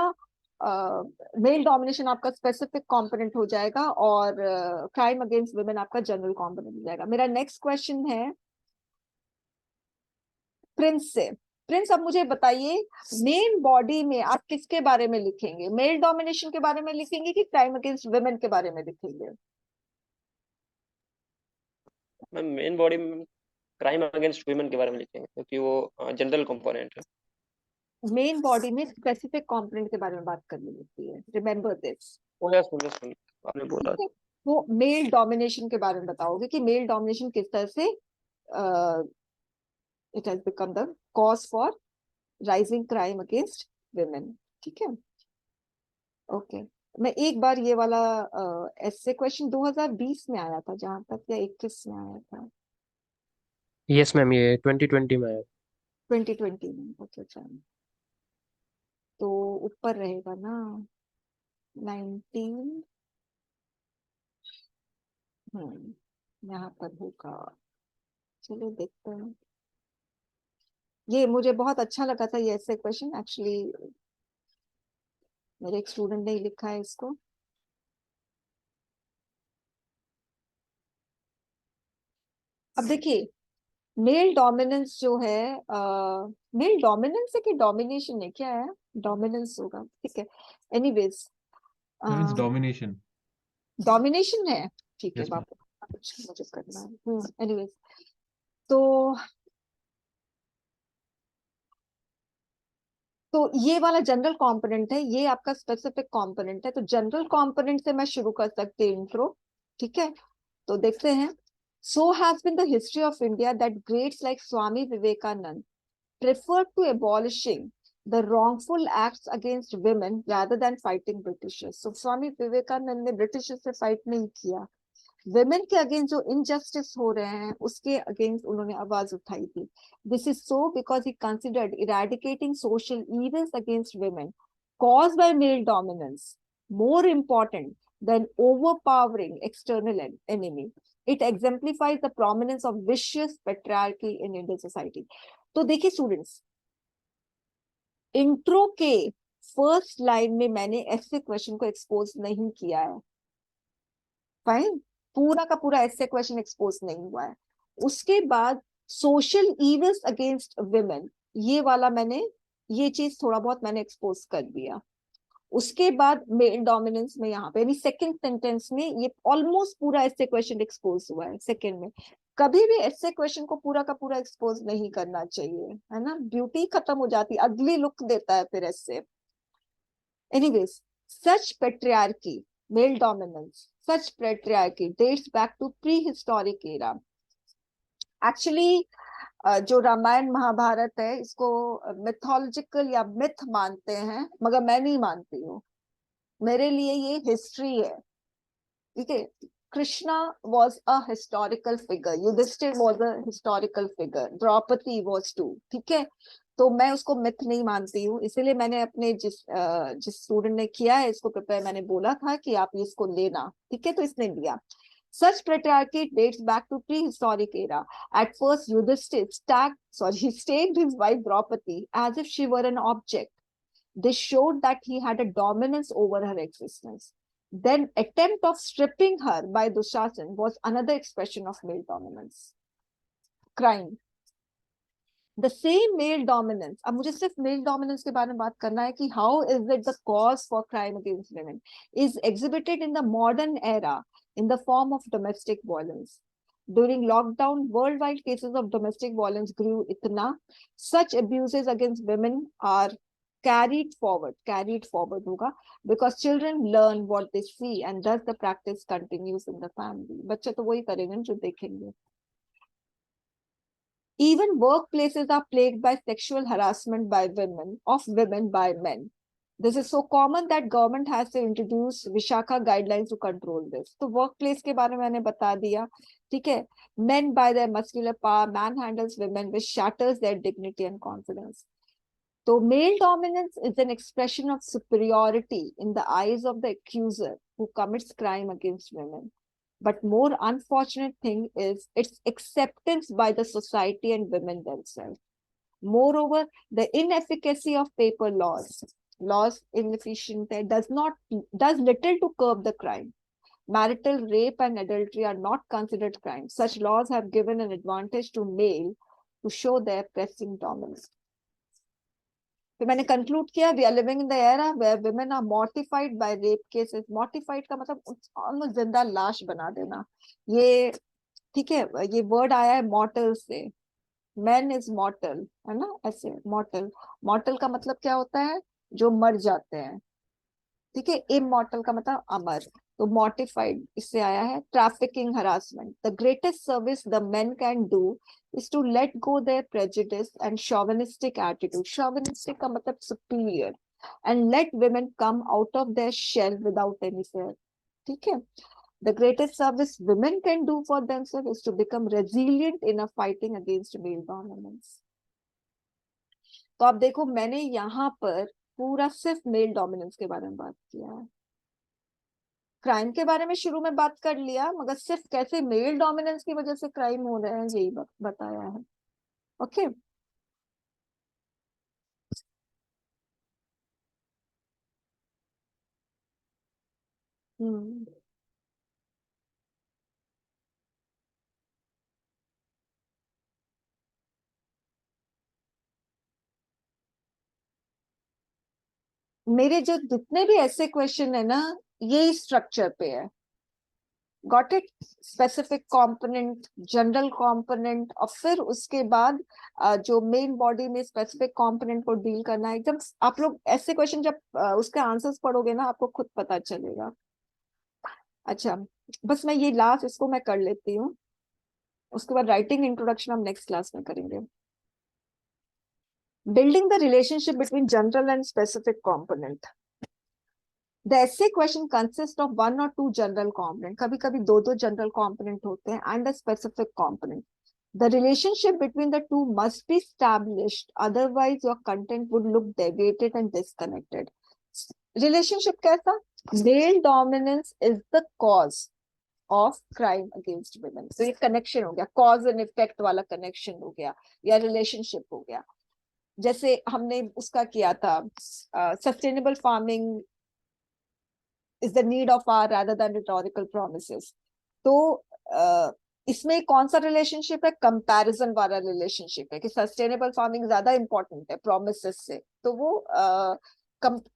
मेल डोमिनेशन आपका स्पेसिफिक कंपोनेंट हो जाएगा और क्राइम अगेंस्ट वुमेन आपका जनरल कंपोनेंट हो जाएगा। मेरा नेक्स्ट क्वेश्चन है प्रिंस से। प्रिंस अब मुझे बताइए, मेन बॉडी में आप किसके बारे में लिखेंगे? मेल डोमिनेशन के बारे में लिखेंगे कि क्राइम अगेंस्ट वुमेन के बारे में लिखेंगे? मैम मेन बॉडी में क्राइम अगेंस्ट वुमेन के बारे में लिखेंगे क्योंकि वो जनरल कंपोनेंट है। मेन बॉडी में स्पेसिफिक कंपोनेंट के बारे में बात करनी होती है, रिमेम्बर दिस। यस आपने बोला। ठीक है, वो मेल डोमिनेशन के बारे में बताओगे कि मेल डोमिनेशन किस तरह से it has become the cause for rising crime against women. ठीक है, ओके। मैं एक बार ये वाला ऐसे क्वेश्चन 2020 में आया था जहां तक, या 21 में आया था? यस मैम, ये 2020 में है। 2020 में, ओके फाइन। तो ऊपर रहेगा ना 19, यहाँ पर होगा। चलो देखते हैं। ये मुझे बहुत अच्छा लगा था ये ऐसे क्वेश्चन, एक्चुअली मेरे एक स्टूडेंट ने ही लिखा है इसको। अब देखिए, मेल डोमिनेंस जो है, मेल डोमिनेंस है कि डोमिनेशन है, क्या है? डोमिनेंस होगा, ठीक है। Anyways, ma'am it's domination. Domination है, ठीक है यस मैम। बाबू, कुछ मुझे करना है। एनीवेज, तो ये वाला जनरल कंपोनेंट है, ये आपका स्पेसिफिक कंपोनेंट है। तो जनरल कंपोनेंट से मैं शुरू कर सकती हूँ इंट्रो, ठीक है। तो देखते हैं। So has been the history of India that greats like Swami Vivekanand preferred to abolishing the wrongful acts against women rather than fighting Britishers. So Swami Vivekanand ने ब्रिटिशर्स से फाइट नहीं किया, women के अगेंस्ट जो इनजस्टिस हो रहे हैं उसके अगेंस्ट उन्होंने आवाज उठाई थी। This is so because he considered eradicating social evils against women caused by male dominance more important than overpowering external enemy. It exemplifies the prominence of vicious patriarchy in Indian society. तो देखिए स्टूडेंट्स, इंट्रो के फर्स्ट लाइन में मैंने ऐसे क्वेश्चन को एक्सपोज नहीं किया है, फाइन। पूरा का पूरा ऐसे क्वेश्चन एक्सपोज नहीं हुआ है। उसके बाद सोशल इविल्स अगेंस्ट विमेन, ये वाला मैंने, ये चीज थोड़ा बहुत मैंने एक्सपोज कर दिया। उसके बाद मेल डोमिनेंस में यहाँ पे यानी सेकंड सेंटेंस में ये ऑलमोस्ट पूरा ऐसे क्वेश्चन एक्सपोज हुआ है। सेकंड में कभी भी ऐसे क्वेश्चन को पूरा का पूरा एक्सपोज नहीं करना चाहिए, है ना, ब्यूटी खत्म हो जाती, अगली लुक देता है फिर ऐसे। Anyways, such patriarchy, male dominance, such patriarchy dates back to prehistoric era. Actually, जो रामायण महाभारत है इसको मिथोलॉजिकल या मिथ मानते हैं, मगर मैं नहीं मानती हूँ। मेरे लिए ये हिस्ट्री है, ठीक है। Krishna was a historical figure, Yudhishthira was a historical figure, Draupadi was too, ठीक है। तो मैं उसको मिथ नहीं मानती हूँ, इसीलिए मैंने अपने जिस स्टूडेंट ने किया है इसको प्रिपेयर, मैंने बोला था कि आप इसको लेना, ठीक है, तो इसने लिया। Such patriarchy dates back to prehistoric era. At first, Yudhishthir staked his wife Draupadi as if she were an object. This showed that he had a dominance over her existence. Then, attempt of stripping her by Dushasan was another expression of male dominance. Crime. The same male dominance. अब मुझे सिर्फ male dominance के बारे में बात करना है कि how is it the cause for crime against women is exhibited in the modern era in the form of domestic violence. During lockdown, worldwide cases of domestic violence grew itna. Such abuses against women are carried forward होगा because children learn what they see and thus the practice continues in the family. बच्चे तो वही करेंगे जो देखेंगे। Even workplaces are plagued by sexual harassment by women by men. This is so common that government has to introduce Vishaka guidelines to control this. तो workplace के बारे में मैंने बता दिया, ठीक है। Men by their muscular power manhandles women, which shatters their dignity and confidence. So male dominance is an expression of superiority in the eyes of the accuser who commits crime against women. But more unfortunate thing is its acceptance by the society and women themselves. Moreover, the inefficacy of paper laws inefficient does little to curb the crime. Marital rape and adultery are not considered crimes. Such laws have given an advantage to male to show their pressing dominance. फिर मैंने कंक्लूड किया, we are living in the era where women are mortified by rape cases. Mortified का मतलब ऑलमोस्ट जिंदा लाश बना देना, ये ठीक है, ये वर्ड आया है मॉर्टल से, मैन इज मॉर्टल, है ना, ऐसे मॉर्टल। मॉर्टल का मतलब क्या होता है? जो मर जाते हैं, ठीक है। इमॉर्टल का मतलब अमर। तो मॉर्टिफाइड इससे आया है। Trafficking, harassment. The greatest service the men can do is to let go their prejudice and chauvinistic attitude. Chauvinistic का मतलब superior. And let women come out of their shell without any fear, ठीक है। The greatest service women can do for themselves is to become resilient in a fighting against male dominance. तो आप देखो, मैंने यहाँ पर पूरा सिर्फ मेल डोमिनेंस के बारे में बात किया है। क्राइम के बारे में शुरू में बात कर लिया, मगर सिर्फ कैसे मेल डोमिनेंस की वजह से क्राइम हो रहे हैं यही बताया है। ओके, हम्म, मेरे जो जितने भी ऐसे क्वेश्चन है ना, यही स्ट्रक्चर पे है। Got it? Specific component, general component, और फिर उसके बाद जो मेन बॉडी में स्पेसिफिक कंपोनेंट को डील करना है। एकदम आप लोग ऐसे क्वेश्चन जब उसके आंसर्स पढ़ोगे ना, आपको खुद पता चलेगा। अच्छा, बस मैं ये लास्ट इसको मैं कर लेती हूँ, उसके बाद राइटिंग इंट्रोडक्शन हम नेक्स्ट क्लास में करेंगे। Building the relationship between general and specific component. The essay question consists of one or two general component. कभी-कभी दो general component होते हैं and a specific component. The relationship between the two must be established, otherwise your content would look deviated and disconnected. Relationship कैसा? Male dominance is the cause of crime against women. तो ये connection हो गया, cause and effect वाला connection हो गया, या relationship हो गया। जैसे हमने उसका किया था, sustainable farming is the need of hour rather than rhetorical promises. तो इसमें कौन सा रिलेशनशिप है? कंपैरिजन वाला रिलेशनशिप है कि सस्टेनेबल फार्मिंग ज्यादा इंपॉर्टेंट है प्रोमिसेस से, तो वो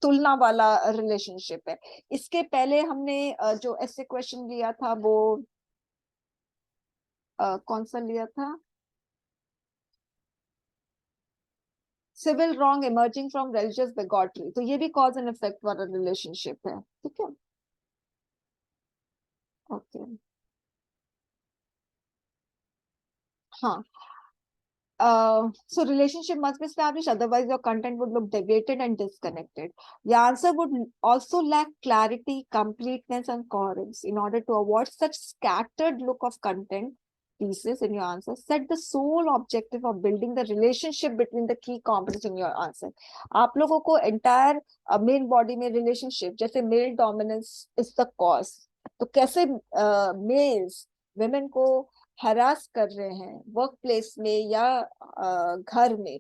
तुलना वाला रिलेशनशिप है। इसके पहले हमने जो ऐसे क्वेश्चन लिया था वो कौन सा लिया था? Civil wrong emerging from religious bigotry. तो ये भी कॉज एंड इफेक्ट वाला रिलेशनशिप है, ठीक है। ओके, हाँ। So relationship must be established, otherwise your content would look deviated and disconnected. The answer would also lack clarity, completeness, and coherence. In order to avoid such scattered look of content pieces in your answer, set the sole objective of building the relationship between the key components in your answer. आप लोगों को entire main body में relationship, जैसे male dominance is the cause, तो कैसे males women को हरास कर रहे हैं वर्क प्लेस में या घर में,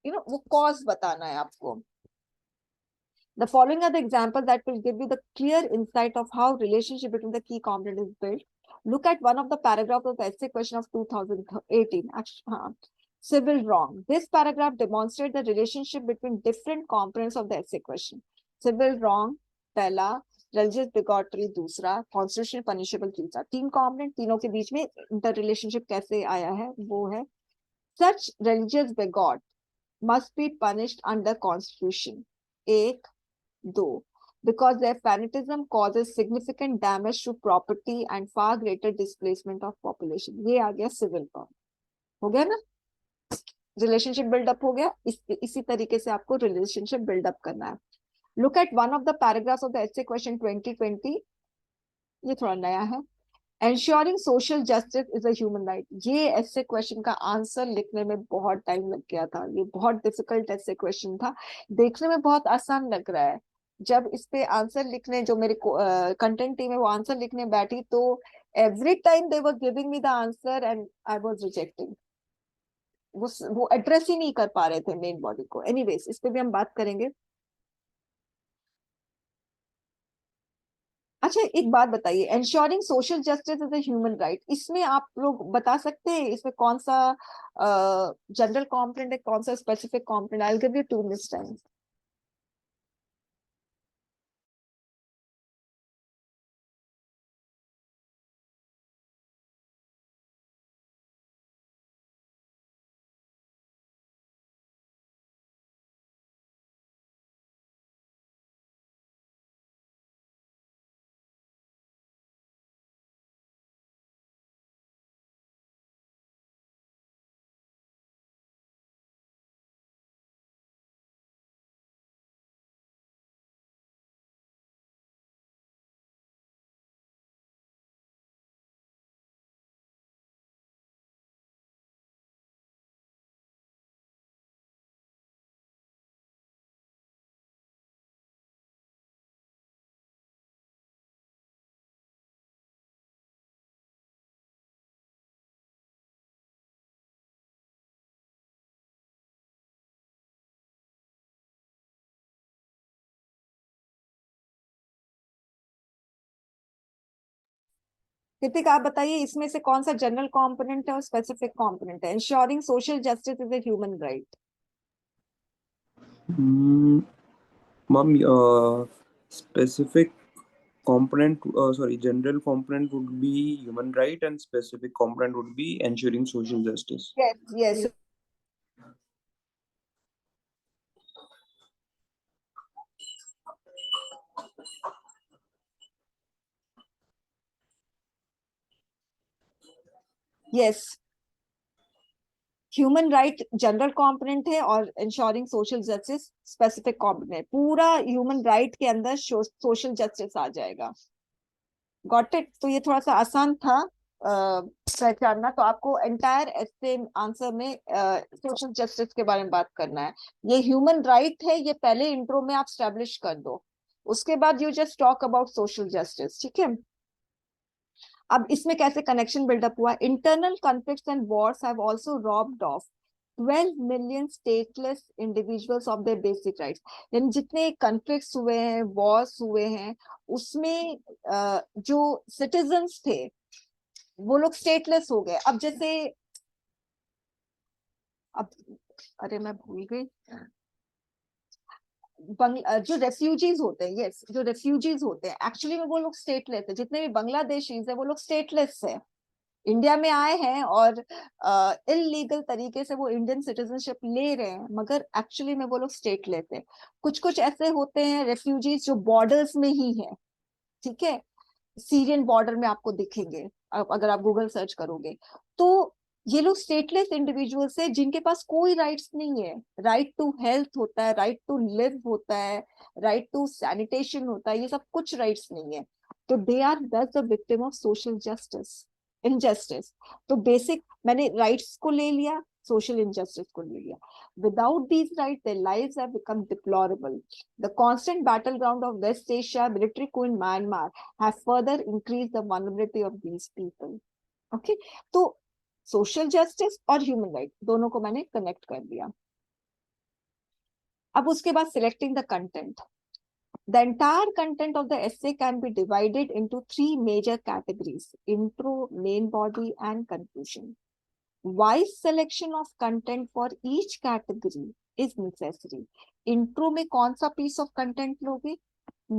वो कॉज बताना है आपको। The following are the examples that will give you the clear insight of how relationship between the key component is built. Look at one of the paragraphs of the essay question of 2018. Civil wrong. This paragraph demonstrates the relationship between different components of the essay question. Civil wrong, पहला, religious bigotry दूसरा, constitutional punishable तीसरा। तीन component, तीनों के बीच में इंटर रिलेशनशिप कैसे आया है वो है, such religious bigot must be punished under constitution। एक, दो, because their fanatism causes significant damage to property and far greater displacement of population। ये आ गया civil wrong। हो गया ना, रिलेशनशिप बिल्डअप हो गया। इसी तरीके से आपको रिलेशनशिप बिल्डअप करना है। Look at one of the paragraphs of the essay question 2020. ये थोड़ा नया है। Ensuring social justice is a human right. ये essay question का आंसर लिखने में बहुत टाइम लग गया था। ये बहुत डिफिकल्ट essay question था। देखने में बहुत आसान लग रहा है, जब इस पे आंसर लिखने, जो मेरे कंटेंट टीम है वो आंसर लिखने बैठी, तो every time they were giving me the answer and I was rejecting. वो एड्रेस ही नहीं कर पा रहे थे मेन बॉडी को। एनीवेज, इस पे भी हम बात करेंगे। अच्छा, एक बात बताइए, ensuring social justice is a human right, इसमें आप लोग बता सकते हैं इसमें कौन सा जनरल कॉम्पोनेंट है, कौन सा specific component? I will give you 2 minutes time. Kritik आप बताइए इसमें से कौन सा जनरल कंपोनेंट है और स्पेसिफिक कंपोनेंट है? Ensuring social justice is a human right. Ma'am, specific component, sorry, general component would be human right and specific component would be ensuring social justice. Yes, yes. Yes. Human right general component है और ensuring social justice specific component. पूरा ह्यूमन राइट के अंदर सोशल जस्टिस आ जाएगा. Got it? तो ये थोड़ा सा आसान था पहचानना. तो आपको एंटायर ऐसे आंसर में सोशल जस्टिस के बारे में बात करना है. ये ह्यूमन राइट है, ये पहले इंट्रो में आप स्टैब्लिश कर दो, उसके बाद you just talk about social justice. ठीक है. अब इसमें कैसे कनेक्शन बिल्डअप हुआ? Internal conflicts and Wars have also robbed of 12 million stateless individuals of their basic rights. यानी जितने कॉन्फ्लिक्ट्स हुए हैं, वॉर्स हुए हैं, उसमें जो सिटीजन्स थे वो लोग स्टेटलेस हो गए. अब जैसे अब अरे मैं भूल गई. जो रेफ्यूजीज होते हैं, यस, जो रेफ्यूजीज होते हैं एक्चुअली में वो लोग स्टेटलेस है. जितने भी बांग्लादेशीज है वो लोग स्टेटलेस है, इंडिया में आए हैं और इलीगल तरीके से वो इंडियन सिटीजनशिप ले रहे हैं, मगर एक्चुअली में वो लोग स्टेटलेस है. कुछ कुछ ऐसे होते हैं रेफ्यूजीज जो बॉर्डर्स में ही है. ठीक है. सीरियन बॉर्डर में आपको दिखेंगे अगर आप गूगल सर्च करोगे. तो ये लोग स्टेटलेस इंडिविजुअल्स है जिनके पास कोई राइट्स नहीं है. राइट टू हेल्थ होता है, राइट टू लिव होता है, राइट टू सैनिटेशन होता है, ये सब कुछ राइट्स नहीं है. तो दे आर दस the victim of social justice, injustice. तो बेसिक मैंने राइट्स को ले लिया, social injustice को ले लिया. Without these rights, their lives have become deplorable. The constant battleground of West Asia, military coup in Myanmar, have further increased the vulnerability of these people. Okay, तो social justice और human right दोनों को मैंने कनेक्ट कर दिया. अब उसके बाद selecting the content. The entire content of the essay can be divided into 3 major categories: intro, main body, and conclusion. Wise selection of content for each category is necessary. Intro में कौन सा piece of content लोगे,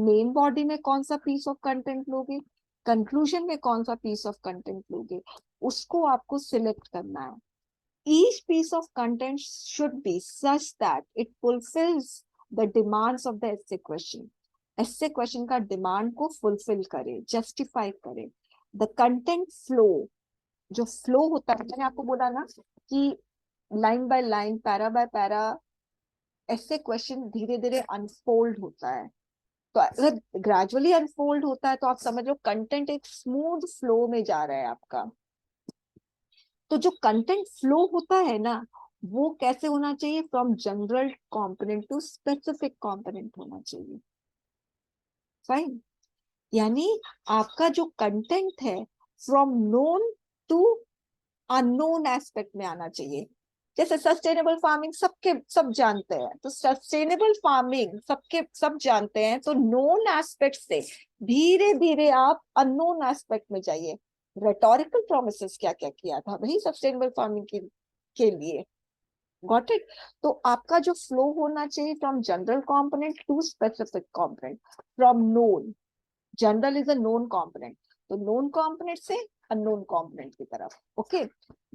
main body में कौन सा piece of content लोगे, conclusion में कौन सा piece of content लोगे, उसको आपको select करना है. Each piece of content should be such that it fulfills the demands of the essay question. Essay question का demand को fulfill करे, justify करे. The content flow, जो फ्लो होता है, मैंने आपको बोला ना कि line by line, para by para ऐसे क्वेश्चन धीरे धीरे अनफोल्ड होता है. तो अगर ग्रेजुअली अनफोल्ड होता है तो आप समझ लो कंटेंट एक स्मूथ फ्लो में जा रहा है आपका. तो जो कंटेंट फ्लो होता है ना, वो कैसे होना चाहिए? From general component to specific component होना चाहिए. फाइन. यानी आपका जो कंटेंट है from known to unknown aspect में आना चाहिए. जैसे सस्टेनेबल फार्मिंग सब जानते हैं, तो सस्टेनेबल फार्मिंग सब जानते हैं, तो नोन एस्पेक्ट से धीरे धीरे आप अननोन एस्पेक्ट में जाइए. रेटोरिकल प्रोमिसेस क्या क्या किया था वही सस्टेनेबल फार्मिंग के लिए. Got it? तो आपका जो फ्लो होना चाहिए from general component to specific component, from known. General is a known component, तो नोन कंपोनेंट से unknown component की तरफ. Okay,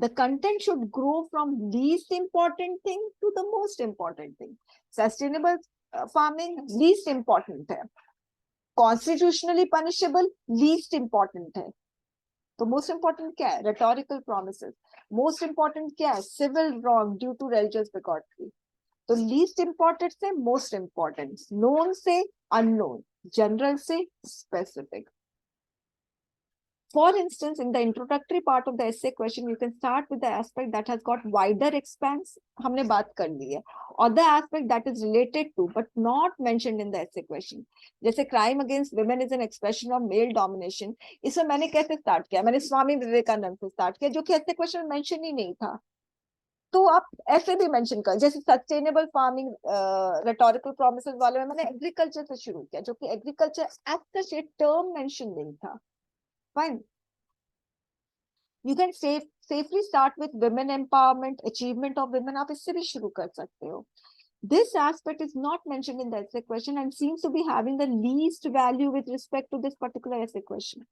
the content should grow from least important thing to the most important thing. Sustainable farming least important है, constitutionally punishable least important है. तो most important क्या है? Rhetorical promises. Most important क्या है? Civil wrong due to religious bigotry. तो least important से most important, known से unknown, general से specific. For instance, in the introductory part of the essay question, you can start with the aspect that has got wider expanse. हमने बात कर ली है. Or the aspect that is related to but not mentioned in the essay question. जैसे crime against women is an expression of male domination. इसमें मैंने कैसे start किया? मैंने स्वामी विवेकानंद से start किया, जो कि essay question में mention ही नहीं था. तो आप ऐसे भी मेंशन कर, जैसे सस्टेनेबल फार्मिंग रेटोरिकल प्रोमिसेस वाले में मैंने एग्रीकल्चर से शुरू किया, जो कि agriculture as such a term mention नहीं था. Fine. You can safely start with women empowerment, achievement of women. आप इससे भी शुरू कर सकते हो. This aspect is not mentioned in the essay question and seems to be having the least value with respect to this particular essay question.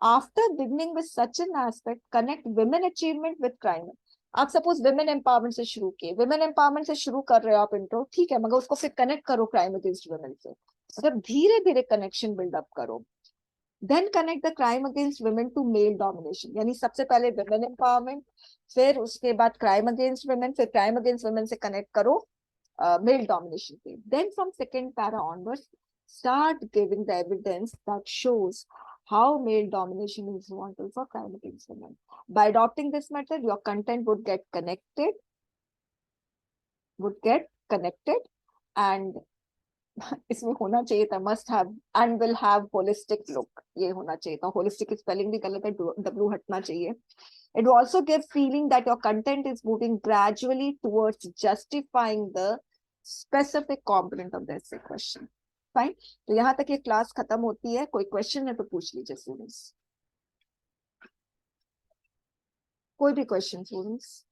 After beginning with such an aspect, connect women achievement with crime. आप सपोज women empowerment से शुरू किए, women empowerment से शुरू कर रहे हो आप इंट्रो, ठीक है, मगर उसको फिर कनेक्ट करो crime against women से. मतलब धीरे धीरे कनेक्शन बिल्डअप करो. Then connect the crime against women to male domination. यानी सबसे पहले women empowerment, फिर उसके बाद crime against women, फिर crime against women से connect करो male domination पे. Then from second para onwards, start giving the evidence that shows how male domination is responsible for crime against women. By adopting this method, your content would get connected, and इसमें होना चाहिए था must have and will have holistic look. ये होना चाहिए था. Holistic spelling भी गलत है, W हटना चाहिए. It will also give feeling that your content is moving gradually towards justifying the specific component of the essay question. Fine. तो यहाँ तक ये क्लास खत्म होती है. कोई क्वेश्चन है तो पूछ लीजिए स्टूडेंट्स. कोई भी क्वेश्चन स्टूडेंट्स,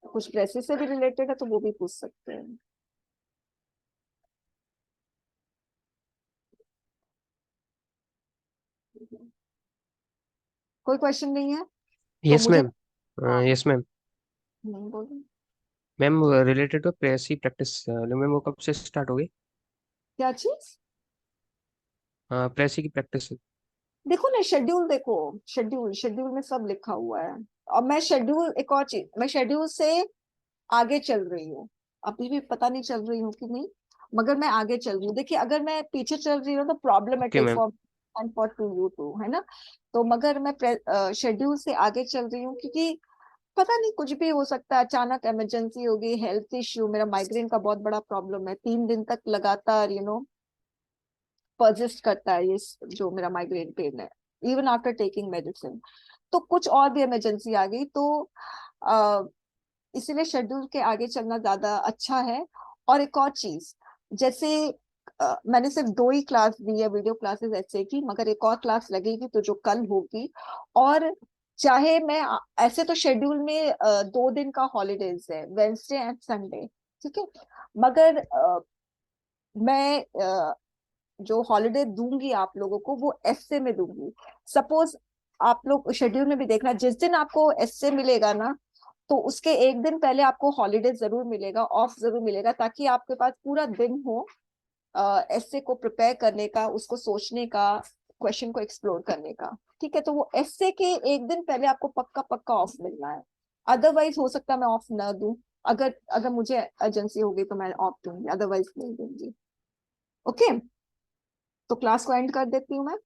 कुछ प्रेसेस से भी रिलेटेड है तो वो भी पूछ सकते हैं. कोई क्वेश्चन नहीं है? Yes, मुझे ma'am. Yes, ma'am. नहीं बोलो. Ma'am related to precis practice, ma'am वो कब से स्टार्ट होगी? क्या चीज? प्रेसी की प्रैक्टिस. देखो ना शेड्यूल, देखो शेड्यूल में सब लिखा हुआ है. और मैं शेड्यूल, एक और चीज, मैं शेड्यूल से आगे चल रही हूँ. अभी भी पता नहीं चल रही हूँ कि नहीं, मगर मैं आगे चल रही हूँ. देखिए अगर मैं पीछे चल रही हूँ तो problematic ma'am. Four and four to you too, है ना. तो मगर मैं शेड्यूल से आगे चल रही हूँ क्योंकि पता नहीं कुछ भी हो सकता है. अचानक इमरजेंसी होगी, हेल्थ इश्यू, मेरा माइग्रेन का बहुत बड़ा प्रॉब्लम है. 3 दिन तक लगातार परसिस्ट करता है ये जो मेरा माइग्रेन पेन है, इवन आफ्टर टेकिंग मेडिसिन. तो कुछ और भी इमरजेंसी आ गई, तो इसीलिए शेड्यूल के आगे चलना ज्यादा अच्छा है. और एक और चीज, जैसे मैंने सिर्फ 2 ही क्लास दी है वीडियो क्लासेस ऐसे की, मगर एक और क्लास लगेगी तो जो कल होगी. और चाहे मैं ऐसे तो शेड्यूल में 2 दिन का हॉलीडेज है, वेडनेसडे एंड संडे, ठीक है, मगर मैं जो हॉलीडे दूंगी आप लोगों को वो एसए में दूंगी. सपोज आप लोग शेड्यूल में भी देखना, जिस दिन आपको एसए मिलेगा ना, तो उसके एक दिन पहले आपको हॉलीडे जरूर मिलेगा, ऑफ जरूर मिलेगा, ताकि आपके पास पूरा दिन हो एसए को प्रिपेयर करने का, उसको सोचने का, क्वेश्चन को एक्सप्लोर करने का. ठीक है, तो वो एसए के एक दिन पहले आपको पक्का ऑफ मिलना है. अदरवाइज हो सकता है मैं ऑफ ना दूं. अगर मुझे एजेंसी होगी तो मैं ऑफ दूंगी, अदरवाइज नहीं दूंगी. ओके, तो क्लास को एंड कर देती हूँ मैं.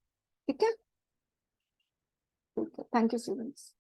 ठीक है, थैंक यू स्टूडेंट्स.